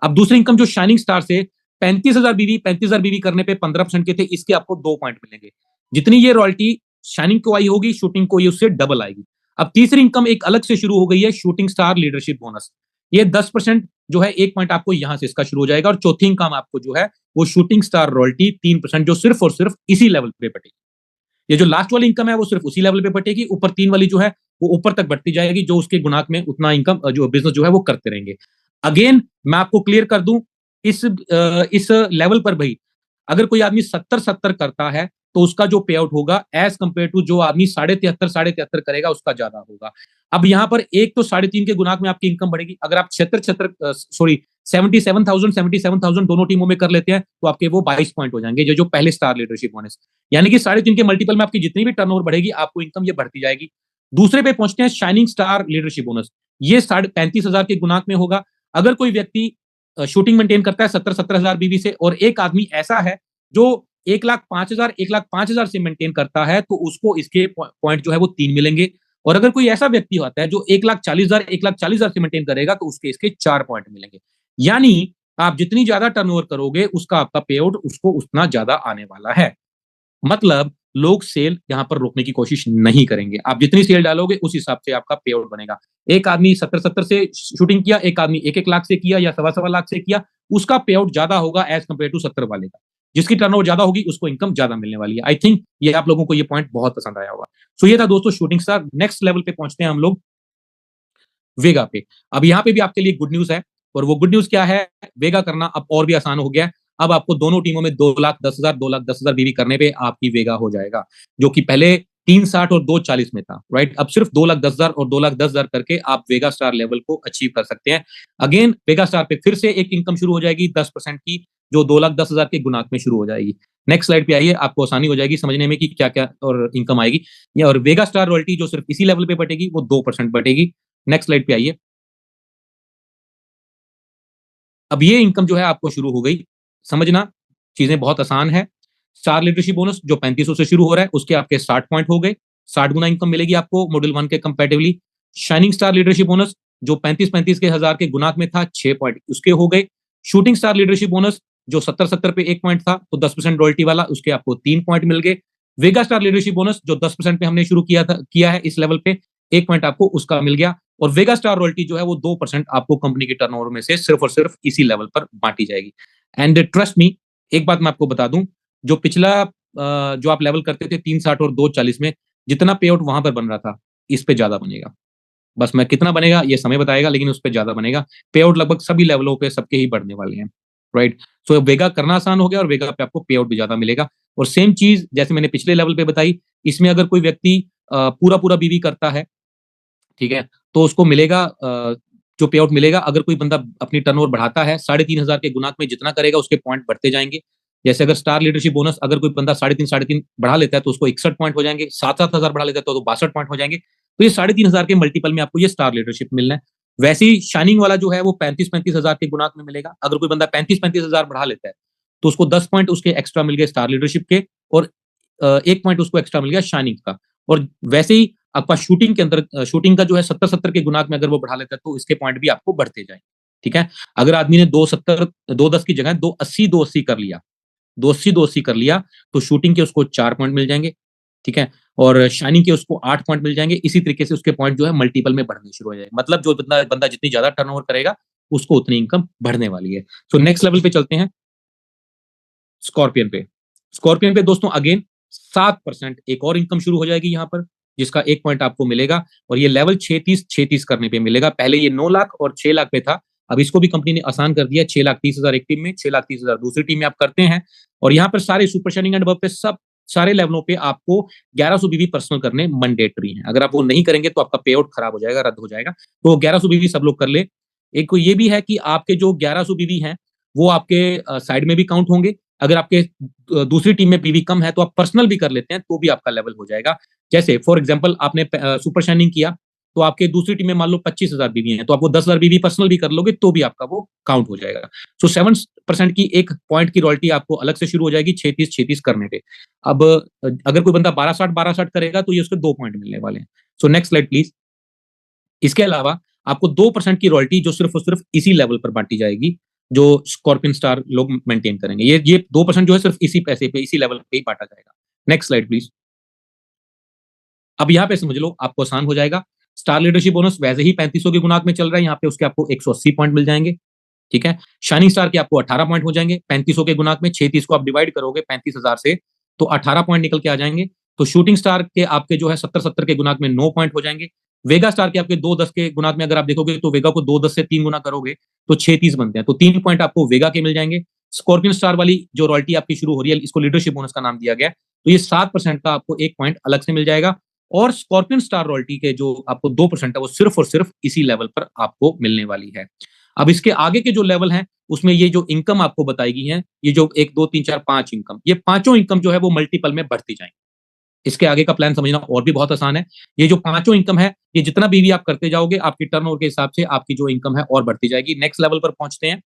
अब दूसरी इनकम जो शाइनिंग स्टार से 35,000 बीवी करने पे 15% के थे, इसके आपको 2 पॉइंट मिलेंगे। जितनी ये रॉयल्टी शाइनिंग को आई होगी, शूटिंग को ये उससे डबल आएगी। अब तीसरी इनकम एक अलग से शुरू हो गई है, शूटिंग स्टार लीडरशिप बोनस। ये 10% जो है एक पॉइंट आपको यहां से इसका शुरू हो जाएगा। और चौथी इनकम आपको जो है वो शूटिंग स्टार रॉयल्टी 3%, जो सिर्फ और सिर्फ इसी लेवल पे बटेगी। ये जो लास्ट वाली इनकम है वो सिर्फ उसी लेवल पे बटेगी। ऊपर 3 वाली जो है वो ऊपर तक बढ़ती जाएगी, जो उसके गुणांक में उतना इनकम जो बिजनेस जो है वो करते रहेंगे। अगेन मैं आपको क्लियर कर दूं, इस लेवल पर भाई अगर कोई आदमी 70-70 करता है तो उसका जो पे आउट होगा एज कंपेयर टू जो आदमी 73.5 करेगा उसका ज्यादा होगा। अब यहाँ पर एक तो 3.5 के गुणांक में आपकी इनकम बढ़ेगी। अगर आप 77,000 दोनों टीमों में कर लेते हैं तो आपके वो 22 पॉइंट हो जाएंगे, जो पहले स्टार लीडरशिप बोनस, यानी कि 3.5 के मल्टीपल में आपकी जितनी भी टर्नओवर बढ़ेगी आपको इनकम ये बढ़ती जाएगी। दूसरे पे पहुंचते हैं शाइनिंग स्टार लीडरशिप बोनस। ये 35,000 के गुणांक में होगा। अगर कोई व्यक्ति शूटिंग मेंटेन करता है 17,000 बीबी से, और एक आदमी ऐसा है जो 1,05,000 से मेंटेन करता है, तो उसको इसके पॉइंट जो है वो 3 मिलेंगे। और अगर कोई ऐसा व्यक्ति होता है जो 1,40,000 से मेंटेन करेगा तो उसके इसके 4 पॉइंट मिलेंगे। यानी आप जितनी ज्यादा टर्नओवर करोगे उसका आपका पे आउट उसको उतना ज्यादा आने वाला है। मतलब लोग सेल यहां पर रोकने की कोशिश नहीं करेंगे। आप जितनी सेल डालोगे उस हिसाब से आपका पे आउट बनेगा। एक आदमी 70 से शूटिंग किया, एक आदमी 1 लाख से किया या 1.25 लाख से किया, उसका पे आउट ज्यादा होगा एज कंपेयर टू 70 वाले का। जिसकी टर्नओवर ज्यादा होगी उसको इनकम ज्यादा मिलने वाली है। आई थिंक ये आप लोगों को ये पॉइंट बहुत पसंद आया होगा। सो ये था दोस्तों शूटिंग स्टार। नेक्स्ट लेवल पे पहुंचते हैं हम लोग वेगा पे। अब यहाँ पे भी आपके लिए गुड न्यूज है, और वो गुड न्यूज क्या है, वेगा करना अब और भी आसान हो गया है। अब आपको दोनों टीमों में 2,10,000 2,10,000 बीवी करने पे आपकी वेगा हो जाएगा, जो कि पहले 360 और 240 में था, राइट। अब सिर्फ 2,10,000 और 2,10,000 करके आप वेगा स्टार लेवल को अचीव कर सकते हैं। अगेन वेगा स्टार पे फिर से एक इनकम शुरू हो जाएगी 10% की, जो 2,10,000 के गुणांक में शुरू हो जाएगी। नेक्स्ट स्लाइड पे आइए, आपको आसानी हो जाएगी समझने में कि क्या क्या और इनकम आएगी। और वेगा स्टार रॉयल्टी जो सिर्फ इसी लेवल पे बटेगी वो 2% बटेगी। नेक्स्ट स्लाइड पे आइए। अब ये इनकम जो है आपको शुरू हो गई। समझना चीजें बहुत आसान है। स्टार लीडरशिप बोनस जो 3500 से शुरू हो रहा है उसके आपके 60 पॉइंट हो गए, 60 गुना इनकम मिलेगी आपको मॉड्यूल 1 के comparatively. Shining star leadership bonus जो 35-35 के हजार के गुणांक में था, 6 पॉइंट उसके हो गए। शूटिंग स्टार लीडरशिप बोनस जो 70-70 पे 1 पॉइंट था, तो 10% रॉयल्टी वाला, उसके आपको 3 पॉइंट मिल गए। वेगा स्टार लीडरशिप बोनस जो 10% पे हमने शुरू किया है इस लेवल पे, 1 पॉइंट आपको उसका मिल गया। और वेगा स्टार रॉयल्टी जो है वो 2% आपको कंपनी के टर्नओवर में से सिर्फ और सिर्फ इसी लेवल पर बांटी जाएगी। एंड ट्रस्ट मी, एक बात मैं आपको बता दूं, जो पिछला जो आप लेवल करते थे 360 और 240 में, जितना पे आउट वहां पर बन रहा था इस पे ज्यादा बनेगा। बस मैं कितना बनेगा ये समय बताएगा, लेकिन उस पर ज्यादा बनेगा। पे आउट लगभग सभी लेवलों पे सबके ही बढ़ने वाले हैं, राइट। सो वेगा करना आसान हो गया और वेगा पे आपको पे आउट भी ज्यादा मिलेगा। और सेम चीज जैसे मैंने पिछले लेवल पे बताई, इसमें अगर कोई व्यक्ति पूरा पूरा बीवी करता है, ठीक है, तो उसको मिलेगा जो पे आउट मिलेगा। अगर कोई बंदा अपनी टर्नओवर बढ़ाता है 3,500 के गुणांक में जितना करेगा उसके पॉइंट बढ़ते जाएंगे। जैसे अगर स्टार लीडरशिप बोनस अगर कोई बंदा 3.5 बढ़ा लेता है तो उसको 61 पॉइंट हो जाएंगे, 7,000 बढ़ा लेता है तो 62 पॉइंट हो जाएंगे। तो ये 3,500 के मल्टीपल में आपको ये स्टार लीडरशिप मिलना है। वैसे ही शाइनिंग वाला जो है वो 35-35 हजार के गुणांक में मिलेगा। अगर कोई बंदा 35-35 हजार बढ़ा लेता है तो उसको 10 पॉइंट उसके एक्स्ट्रा मिल गए स्टार लीडरशिप के, और 1 पॉइंट उसको एक्स्ट्रा मिल गया शाइनिंग का। और वैसे ही आपका शूटिंग के अंदर शूटिंग का जो है 70-70 के गुणांक में अगर वो बढ़ा लेता है तो इसके पॉइंट भी आपको बढ़ते जाएंगे, ठीक है। अगर आदमी ने 270 210 की जगह 280 कर लिया, 280 कर लिया, तो शूटिंग के उसको 4 पॉइंट मिल जाएंगे, ठीक है। और शाइनिंग के उसको 8 पॉइंट मिल जाएंगे। इसी तरीके से उसके पॉइंट जो है मल्टीपल में बढ़ने शुरू हो जाएंगे। मतलब जो बंदा बंदा जितनी ज्यादा टर्नओवर करेगा उसको उतनी इनकम बढ़ने वाली है। सो नेक्स्ट लेवल पे चलते हैं, स्कॉर्पियन पे। स्कॉर्पियन पे दोस्तों अगेन 7% एक और इनकम शुरू हो जाएगी यहाँ पर, जिसका 1 पॉइंट आपको मिलेगा। और ये लेवल 36 करने पे मिलेगा। पहले ये 9 लाख और 6 लाख पे था, अब इसको भी कंपनी ने आसान कर दिया। 6,30,000 एक टीम में, 6,30,000 दूसरी टीम में आप करते हैं। और यहाँ पर सारे सुपर शाइनिंग एंड अबव पे सब सारे लेवलों पे आपको 1100 बीवी पर्सनल करने मैंडेटरी है। अगर आप वो नहीं करेंगे तो आपका पे आउट खराब हो जाएगा, रद्द हो जाएगा। तो 1100 बीवी सब लोग कर ले। एक ये भी है कि आपके जो 1100 बीवी हैं वो आपके साइड में भी काउंट होंगे। अगर आपके दूसरी टीम में पीवी कम है तो आप पर्सनल भी कर लेते हैं तो भी आपका लेवल हो जाएगा। जैसे फॉर एग्जांपल आपने सुपर शाइनिंग किया तो आपके दूसरी टीम में मान लो 25,000 बीवी हैं, तो आप वो 10,000 बीवी पर्सनल भी कर लोगे तो भी आपका वो काउंट हो जाएगा। सो 7% की एक पॉइंट की रॉयल्टी आपको अलग से शुरू हो जाएगी 36 करने पे। अब अगर कोई बंदा 1260 करेगा तो ये उसके 2 पॉइंट मिलने वाले हैं। So next slide please. इसके अलावा आपको 2% की रॉयल्टी जो सिर्फ और सिर्फ इसी लेवल पर बांटी जाएगी, जो स्कॉर्पियन स्टार लोग मेंटेन करेंगे। ये 2% जो है सिर्फ इसी पैसे पे इसी लेवल पे ही बांटा जाएगा। Next slide please. अब यहाँ पे समझ लो आपको आसान हो जाएगा। स्टार लीडरशिप बोनस वैसे ही 3500 के गुणांक में चल रहा है, यहाँ पे उसके आपको 180 पॉइंट मिल जाएंगे, ठीक है। शाइनिंग स्टार के आपको 18 पॉइंट हो जाएंगे 3500 के गुणांक में। 36 को आप डिवाइड करोगे 35,000 से तो 18 पॉइंट निकल के आ जाएंगे। तो शूटिंग स्टार के आपके जो है 70-70 के गुणांक में 9 पॉइंट हो जाएंगे। वेगा स्टार के आपके 210 के गुणांक में अगर आप देखोगे तो वेगा को 210 से 3 गुना करोगे तो 630 बनते हैं, तो 3 पॉइंट आपको वेगा के मिल जाएंगे। स्कॉर्पियन स्टार वाली जो रॉयल्टी आपकी शुरू हो रही है, इसको लीडरशिप बोनस का नाम दिया गया, तो ये 7% का आपको 1 पॉइंट अलग से मिल जाएगा। और स्कॉर्पियन स्टार रॉयल्टी के जो आपको 2% है वो सिर्फ और सिर्फ इसी लेवल पर आपको मिलने वाली है। अब इसके आगे के जो लेवल हैं उसमें ये जो इनकम आपको बताई गई है, ये जो 1 2 3 4 5 इनकम, ये पांचों इनकम जो है वो मल्टीपल में बढ़ती जाएंगी। इसके आगे का प्लान समझना और भी बहुत आसान है। ये जो पांचों इनकम है, ये जितना भी आप करते जाओगे आपकी टर्नओवर के हिसाब से आपकी जो इनकम है और बढ़ती जाएगी। नेक्स्ट लेवल पर पहुंचते हैं,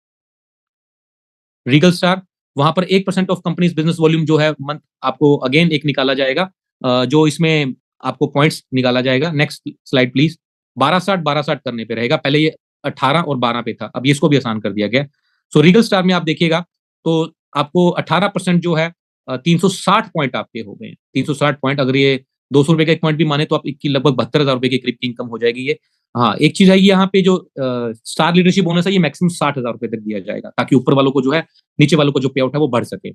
रीगल स्टार। वहां पर 1% ऑफ कंपनीज बिजनेस वॉल्यूम जो है मंथ आपको अगेन एक निकाला जाएगा, जो इसमें आपको पॉइंट्स निकाला जाएगा। Next slide please. 12/60 करने पे रहेगा, पहले ये 18 और 12 पे था, अब इसको भी आसान कर दिया गया। सो रीगल स्टार में आप देखिएगा तो आपको 18% जो है 360 पॉइंट आपके हो गए। 360 पॉइंट, अगर ये 200 रुपए का एक पॉइंट भी माने तो आप की लगभग 72,000 रुपए की करीब की इनकम हो जाएगी ये। हाँ, एक चीज है यहाँ पे जो स्टार लीडरशिप बोनस है, ये मैक्सिमम 60,000 रुपए तक दिया जाएगा, ताकि ऊपर वालों को जो है, नीचे वालों को जो पे आउट है वो बढ़ सके।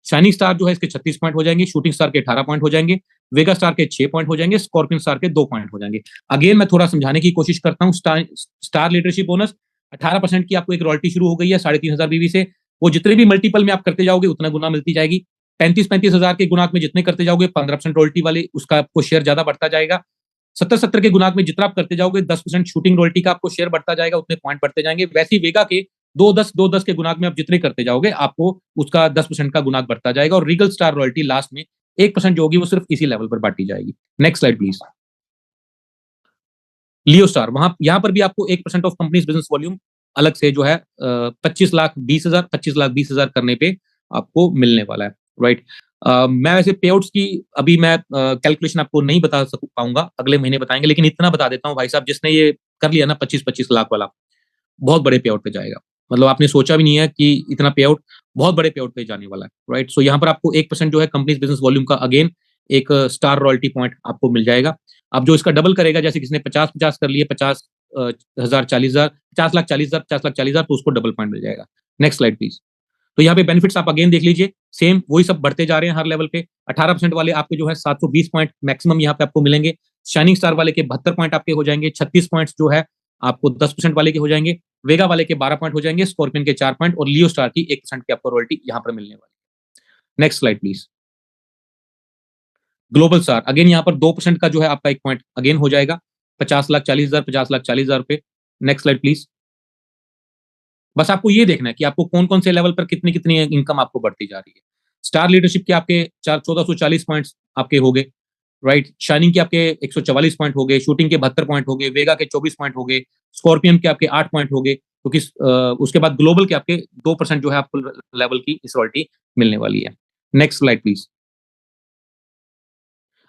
शाइनिंग स्टार जो है इसके 36 पॉइंट हो जाएंगे, शूटिंग स्टार के 18 पॉइंट हो जाएंगे, वेगा स्टार के 6 पॉइंट हो जाएंगे, स्कॉर्पियन स्टार के 2 पॉइंट हो जाएंगे। अगेन मैं थोड़ा समझाने की कोशिश करता हूँ। स्टार लीडरशिप बोनस 18% की आपको एक रॉयल्टी शुरू हो गई है 3,500 बीवी से, वो जितने भी मल्टीपल में आप करते जाओगे उतना गुना मिलती जाएगी। 35,000 के गुणाक में जितने करते जाओगे 15% रॉयल्टी वाले उसका आपको शेयर ज्यादा बढ़ता जाएगा। 70 के गुणाक में जितना आप करते जाओगे 10% शूटिंग रॉयल्टी का आपको शेयर बढ़ता जाएगा, उतने पॉइंट बढ़ते जाएंगे। वैसे ही वेगा के 2-10 के गुणाक में आप जितने करते जाओगे आपको उसका 10% का गुणाक बढ़ता जाएगा। और रीगल स्टार रॉयल्टी लास्ट में 1% जो होगी वो सिर्फ इसी लेवल पर बांटी जाएगी। Next slide please. Leo star, वहां यहां पर भी आपको 1% ऑफ कंपनीज बिजनेस वॉल्यूम अलग से जो है 25,20,000 करने पे आपको मिलने वाला है। राइट। मैं वैसे पे आउट्स की अभी मैं कैलकुलेशन आपको नहीं बता पाऊंगा, अगले महीने बताएंगे, लेकिन इतना बता देता हूँ भाई साहब, जिसने ये कर लिया ना 25-25 लाख वाला, बहुत बड़े पे आउट पे जाएगा। मतलब आपने सोचा भी नहीं है कि इतना पे आउट बहुत बड़े पे आउट पे जाने वाला है। राइट। सो यहाँ पर आपको 1% जो है कंपनीज बिजनेस वॉल्यूम का अगेन एक स्टार रॉयल्टी पॉइंट आपको मिल जाएगा। अब जो इसका डबल करेगा, जैसे किसी ने 50-50 कर लिए, 50,000 40,000, 50,40,000, 50,40,000, तो उसको डबल पॉइंट मिल जाएगा। Next slide please. तो यहाँ पे बेनिफिट्स आप अगेन देख लीजिए, सेम वही सब बढ़ते जा रहे हैं हर लेवल पे। 18% वाले आपके जो है 720 पॉइंट मैक्सिमम यहाँ पे आपको मिलेंगे। शाइनिंग स्टार वाले के 72 पॉइंट आपके हो जाएंगे। 36 पॉइंट जो है आपको 10% वाले के हो जाएंगे। वेगा वाले के 12 पॉइंट हो जाएंगे, स्कॉर्पियन के 4 पॉइंट, और लियो स्टार की 1% की आपको रॉयल्टी यहाँ पर मिलने वाली है। Next slide please. Global star, again यहाँ पर 2% का जो है आपका एक पॉइंट अगेन हो जाएगा। 50,40,000, 50,40,000 रुपए। Next slide please. बस आपको ये देखना है कि आपको कौन कौन से लेवल पर कितनी कितनी इनकम आपको बढ़ती जा रही है। स्टार लीडरशिप के आपके 1440 पॉइंट आपके हो गए। राइट। शाइनिंग के आपके 144 पॉइंट हो गए, शूटिंग के 72 पॉइंट हो गए, वेगा के 24 पॉइंट हो गए, स्कॉर्पियन के आपके 8 पॉइंट हो गए, क्योंकि उसके बाद ग्लोबल के आपके 2% जो है आपको लेवल की इस रॉयल्टी मिलने वाली है। Next slide please.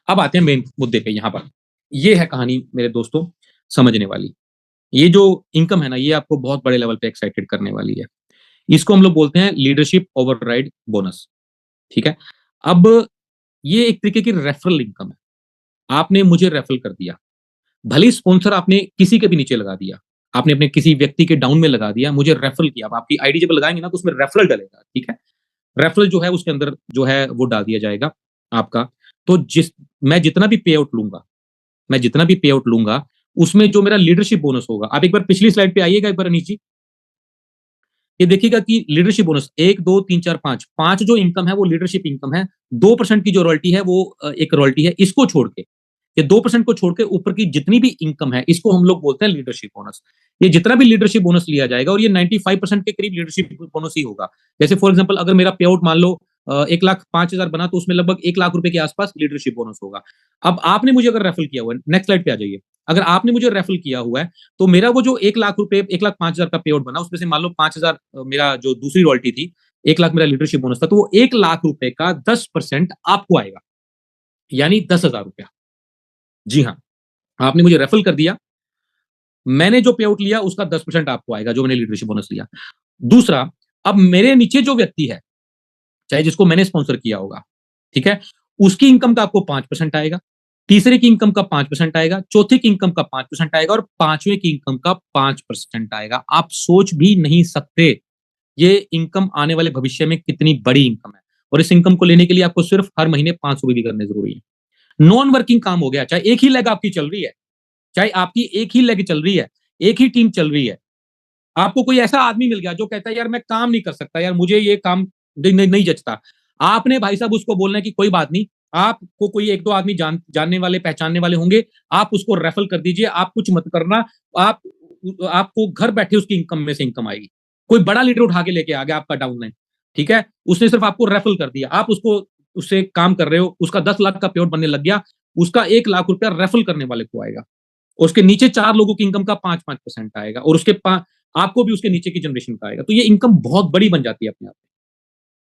अब आते हैं मेन मुद्दे पे। यहाँ पर ये है कहानी मेरे दोस्तों समझने वाली। ये जो इनकम है ना, ये आपको बहुत बड़े लेवल पे एक्साइटेड करने वाली है। इसको हम लोग बोलते हैं लीडरशिप ओवरराइड बोनस। ठीक है। अब ये एक तरीके की रेफरल इनकम है। आपने मुझे रेफरल कर दिया, भले स्पॉन्सर आपने किसी के भी नीचे लगा दिया, आपने अपने किसी व्यक्ति के डाउन में लगा दिया, मुझे रेफरल किया। अब आपकी आईडी जब लगाएंगे ना तो उसमें रेफरल डलेगा। ठीक है। रेफरल जो है उसके अंदर जो है वो डाल दिया जाएगा आपका। तो मैं जितना भी पे आउट लूंगा, मैं जितना भी पे आउट लूंगा उसमें जो मेरा लीडरशिप बोनस होगा, आप एक बार पिछली स्लाइड पे आइएगा एक बार नीचे, ये देखिएगा कि लीडरशिप बोनस 1 2 3 4 5 जो इनकम है वो लीडरशिप इनकम है। 2% की जो रॉयल्टी है वो एक रॉयल्टी है, इसको छोड़ के, ये 2% को छोड़ के ऊपर की जितनी भी इनकम है इसको हम लोग बोलते हैं लीडरशिप बोनस। ये जितना भी लीडरशिप बोनस लिया जाएगा, और ये 95% के करीब लीडरशिप बोनस ही होगा। जैसे फॉर एग्जाम्पल अगर मेरा पे आउट मान लो 1,05,000 बना, तो उसमें लगभग 1 लाख रुपए के आसपास लीडरशिप बोनस होगा। अब आपने मुझे अगर रेफर किया हुआ है, नेक्स्ट स्लाइड पे आ जाइए, अगर आपने मुझे रेफर किया हुआ है तो मेरा वो जो 1 लाख रुपए 1,05,000 का पे आउट बना, उसमें से मान लो 5,000 मेरा जो दूसरी रॉयल्टी थी, 1 लाख मेरा लीडरशिप बोनस था, तो वो 1 लाख रुपए का 10% आपको आएगा, यानी 10,000 रुपया। जी हाँ, आपने मुझे रेफर कर दिया, मैंने जो पे आउट लिया उसका 10% आपको आएगा, जो मैंने लीडरशिप बोनस लिया। दूसरा, अब मेरे नीचे जो व्यक्ति है, चाहे जिसको मैंने स्पॉन्सर किया होगा, ठीक है, उसकी इनकम का आपको 5% आएगा, तीसरे की इनकम का 5% आएगा, चौथे की इनकम का 5% आएगा, और पांचवें की इनकम का 5% आएगा। आप सोच भी नहीं सकते ये इनकम आने वाले भविष्य में कितनी बड़ी इनकम है। और इस इनकम को लेने के लिए आपको सिर्फ हर महीने 500 भी करने जरूरी है। नॉन वर्किंग काम हो गया, चाहे एक ही लेग आपकी चल रही है, चाहे आपकी एक ही लेग चल रही है, एक ही टीम चल रही है, आपको कोई ऐसा आदमी मिल गया जो कहता है यार मैं काम नहीं कर सकता, यार मुझे ये काम नहीं जचता, आपने भाई साहब उसको बोलना है कि कोई बात नहीं, आपको कोई एक दो आदमी जानने वाले पहचानने वाले होंगे, आप उसको रेफर कर दीजिए, आप कुछ मत करना, आप आपको घर बैठे उसकी इनकम में से इनकम आएगी। कोई बड़ा लीडर उठा के लेके आ गया आपका डाउनलाइन, ठीक है, उसने सिर्फ आपको रेफर कर दिया, आप उसको उससे काम कर रहे हो, उसका 10 लाख का पेआउट बनने लग गया, उसका 1 लाख रुपया रेफर करने वाले को आएगा, उसके नीचे 4 लोगों की इनकम का 5-5% आएगा, और उसके आपको भी उसके नीचे की जनरेशन का आएगा। तो ये इनकम बहुत बड़ी बन जाती है अपने आप में,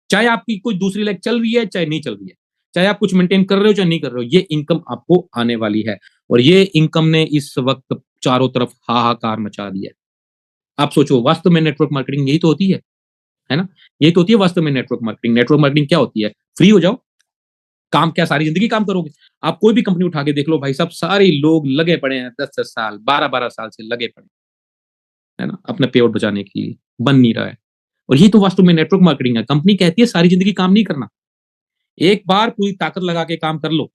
चाहे आपकी कोई दूसरी लाइफ चल रही है चाहे नहीं चल रही है, चाहे आप कुछ मेंटेन कर रहे हो चाहे नहीं कर रहे हो, ये इनकम आपको आने वाली है। और ये इनकम ने इस वक्त चारों तरफ हाहाकार मचा दिया है। आप सोचो, वास्तव में नेटवर्क मार्केटिंग यही तो होती है ना, यही तो होती है वास्तव में नेटवर्क मार्केटिंग। नेटवर्क मार्केटिंग क्या होती है? फ्री हो जाओ, काम क्या सारी जिंदगी काम करोगे? आप कोई भी कंपनी उठा के देख लो भाई साहब, सारे लोग लगे पड़े हैं, 10-10 साल 12-12 साल से लगे पड़े है ना, अपने पे आउट बचाने के लिए, बन नहीं रहा है। और ये तो वास्तव में नेटवर्क मार्केटिंग है। कंपनी कहती है सारी जिंदगी काम नहीं करना, एक बार पूरी ताकत लगा के काम कर लो,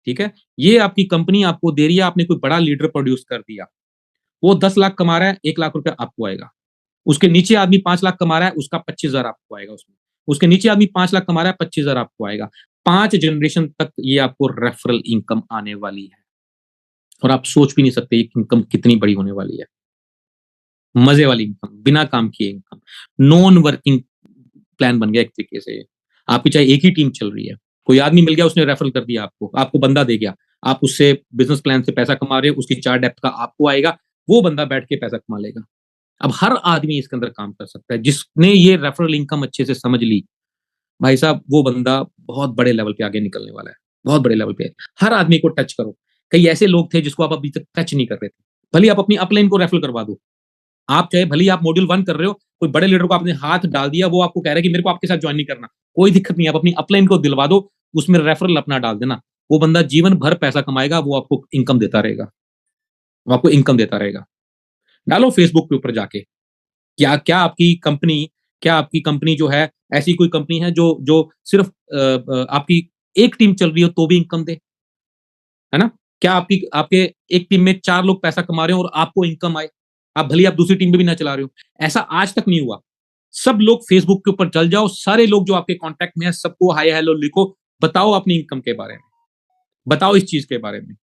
ठीक है। ये आपकी कंपनी आपको दे रही है, आपने कोई बड़ा लीडर प्रोड्यूस कर दिया, वो 10 लाख कमा रहा है, 1 लाख रुपया आपको आएगा। उसके नीचे आदमी 5 लाख कमा रहा है, उसका 25,000 आपको आएगा उसमें। उसके नीचे आदमी 5 लाख कमा रहा है, 25,000 आपको आएगा। 5 जनरेशन तक ये आपको रेफरल इनकम आने वाली है, और आप सोच भी नहीं सकते ये इनकम कितनी बड़ी होने वाली है। मजे वाली इनकम, बिना काम किए इनकम, नॉन वर्किंग प्लान बन गया एक तरीके से। आपकी चाहे एक ही टीम चल रही है, कोई आदमी मिल गया, उसने रेफरल कर दिया आपको, आपको बंदा दे गया, आप उससे बिजनेस प्लान से पैसा कमा रहे हो, उसकी 4 डेप्थ का आपको आएगा, वो बंदा बैठ के पैसा कमा लेगा। अब हर आदमी इसके अंदर काम कर सकता है, जिसने ये रेफरल इनकम अच्छे से समझ ली भाई साहब, वो बंदा बहुत बड़े लेवल पे आगे निकलने वाला है, बहुत बड़े लेवल पे। हर आदमी को टच करो। कई ऐसे लोग थे जिसको आप अभी तक टच नहीं कर रहे थे, भले आप अपनी अपलाइन को रेफरल करवा दो, आप चाहे भले आप मॉड्यूल 1 कर रहे हो, कोई बड़े लीडर को आपने हाथ डाल दिया, वो आपको कह रहा है कि मेरे को आपके साथ ज्वाइन नहीं करना, कोई दिक्कत नहीं, आप अपनी अपलाइन को दिलवा दो, उसमें रेफरल अपना डाल देना, वो बंदा जीवन भर पैसा कमाएगा, वो आपको इनकम देता रहेगा, वो आपको इनकम देता रहेगा। डालो फेसबुक के ऊपर जाके, क्या क्या आपकी कंपनी जो है, ऐसी कोई कंपनी है जो जो सिर्फ आपकी एक टीम चल रही हो तो भी इनकम दे, है ना? क्या आपकी आपके एक टीम में 4 लोग पैसा कमा रहे हो और आपको इनकम आए, आप भले आप दूसरी टीम में भी ना चला रहे हो, ऐसा आज तक नहीं हुआ। सब लोग फेसबुक के ऊपर चल जाओ, सारे लोग जो आपके कांटेक्ट में है सबको हाय हेलो लिखो, बताओ अपनी इनकम के बारे में, बताओ इस चीज के बारे में,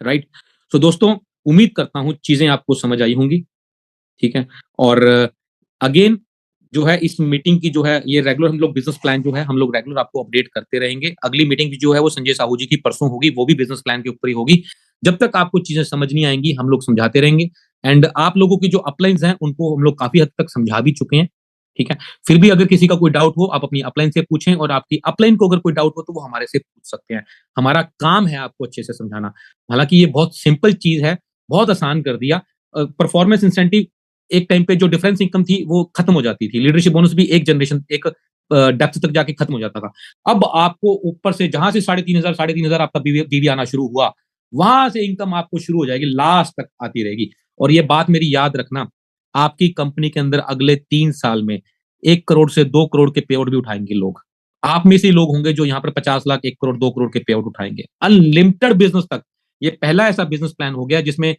राइट। तो दोस्तों, उम्मीद करता हूं चीजें आपको समझ आई होंगी, ठीक है। और अगेन जो है, इस मीटिंग की जो है, ये रेगुलर हम लोग बिजनेस प्लान जो है हम लोग रेगुलर आपको अपडेट करते रहेंगे। अगली मीटिंग जो है वो संजय साहू जी की परसों होगी, वो भी बिजनेस प्लान के ऊपर ही होगी। जब तक आपको चीजें समझ नहीं आएंगी हम लोग समझाते रहेंगे। एंड आप लोगों की जो अपलाइंस हैं उनको हम लोग काफी हद तक समझा भी चुके हैं, ठीक है। फिर भी अगर किसी का कोई डाउट हो, आप अपनी अपलाइन से पूछें, और आपकी अपलाइन को अगर कोई डाउट हो तो वो हमारे से पूछ सकते हैं। हमारा काम है आपको अच्छे से समझाना। हालांकि ये बहुत सिंपल चीज है, बहुत आसान कर दिया। परफॉर्मेंस इंसेंटिव एक टाइम पे जो डिफरेंस इनकम थी वो खत्म हो जाती थी, लीडरशिप बोनस भी एक जनरेशन एक डेप्थ तक जाके खत्म हो जाता था। अब आपको ऊपर से जहां से 3,500 आपका बीवी आना शुरू हुआ, वहां से इनकम आपको शुरू हो जाएगी, लास्ट तक आती रहेगी। और ये बात मेरी याद रखना, आपकी कंपनी के अंदर अगले 3 साल में 1 करोड़ से 2 करोड़ के पे आउट भी उठाएंगे लोग। आप में से लोग होंगे जो यहाँ पर 50 लाख 1 करोड़ 2 करोड़ के पे आउट उठाएंगे, अनलिमिटेड बिजनेस तक। ये पहला ऐसा बिजनेस प्लान हो गया जिसमें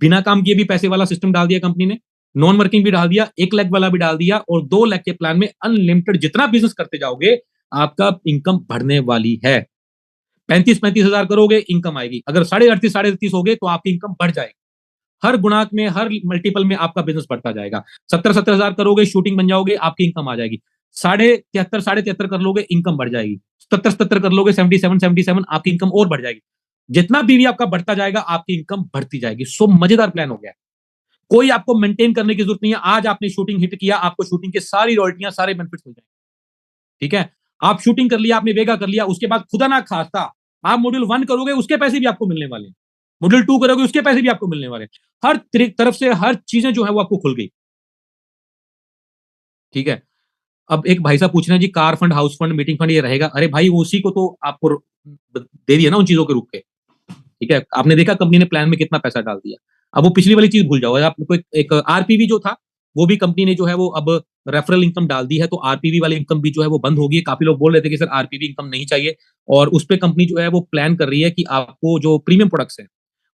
बिना काम किए भी पैसे वाला सिस्टम डाल दिया कंपनी ने, नॉन वर्किंग भी डाल दिया, 1 लाख वाला भी डाल दिया, और 2 लाख के प्लान में अनलिमिटेड जितना बिजनेस करते जाओगे आपका इनकम बढ़ने वाली है। 35-35 हजार करोगे इनकम आएगी, अगर 38.5 हो गए तो आपकी इनकम बढ़ जाएगी। हर गुणाक में, हर मल्टीपल में आपका बिजनेस बढ़ता जाएगा। 70-70 हजार करोगे, शूटिंग बन जाओगे, आपकी इनकम आ जाएगी। 73.5 कर लोगे, इनकम बढ़ जाएगी। 77 कर लोगे, 77 आपकी इनकम और बढ़ जाएगी। जितना बीवी आपका बढ़ता जाएगा आपकी इनकम बढ़ती जाएगी। सो मजेदार प्लान हो गया। कोई आपको मेंटेन करने की जरूरत नहीं है। आज आपने शूटिंग हिट किया, आपको शूटिंग के सारी रॉयल्टियां, सारे बेनिफिट्स मिल जाएंगे, ठीक है। आप शूटिंग कर लिया, आपने वेगा कर लिया, उसके बाद खुदा ना खास्ता आप मॉड्यूल 1 करोगे, उसके पैसे भी आपको मिलने वाले हैं। मॉड्यूल 2 करोगे, उसके पैसे भी आपको मिलने वाले हैं। हर तरफ से हर चीजें जो है वो आपको खुल गई, ठीक है। अब एक भाई साहब पूछ रहे हैं जी, car fund, house fund, meeting fund ये रहेगा? अरे भाई, वो उसी को तो आपको दे दिया ना उन चीजों के रूप के, ठीक है। आपने देखा कंपनी ने प्लान में कितना पैसा डाल दिया। अब वो पिछली वाली चीज भूल जाओ। आपको एक आरपीवी जो था, वो भी कंपनी ने जो है वो अब रेफरल इनकम डाल दी है, तो आरपीवी वाली इनकम भी जो है वो बंद होगी। काफी लोग बोल रहे थे कि सर आरपीवी इनकम नहीं चाहिए, और उस पर कंपनी जो है वो प्लान कर रही है कि आपको जो प्रीमियम प्रोडक्ट्स है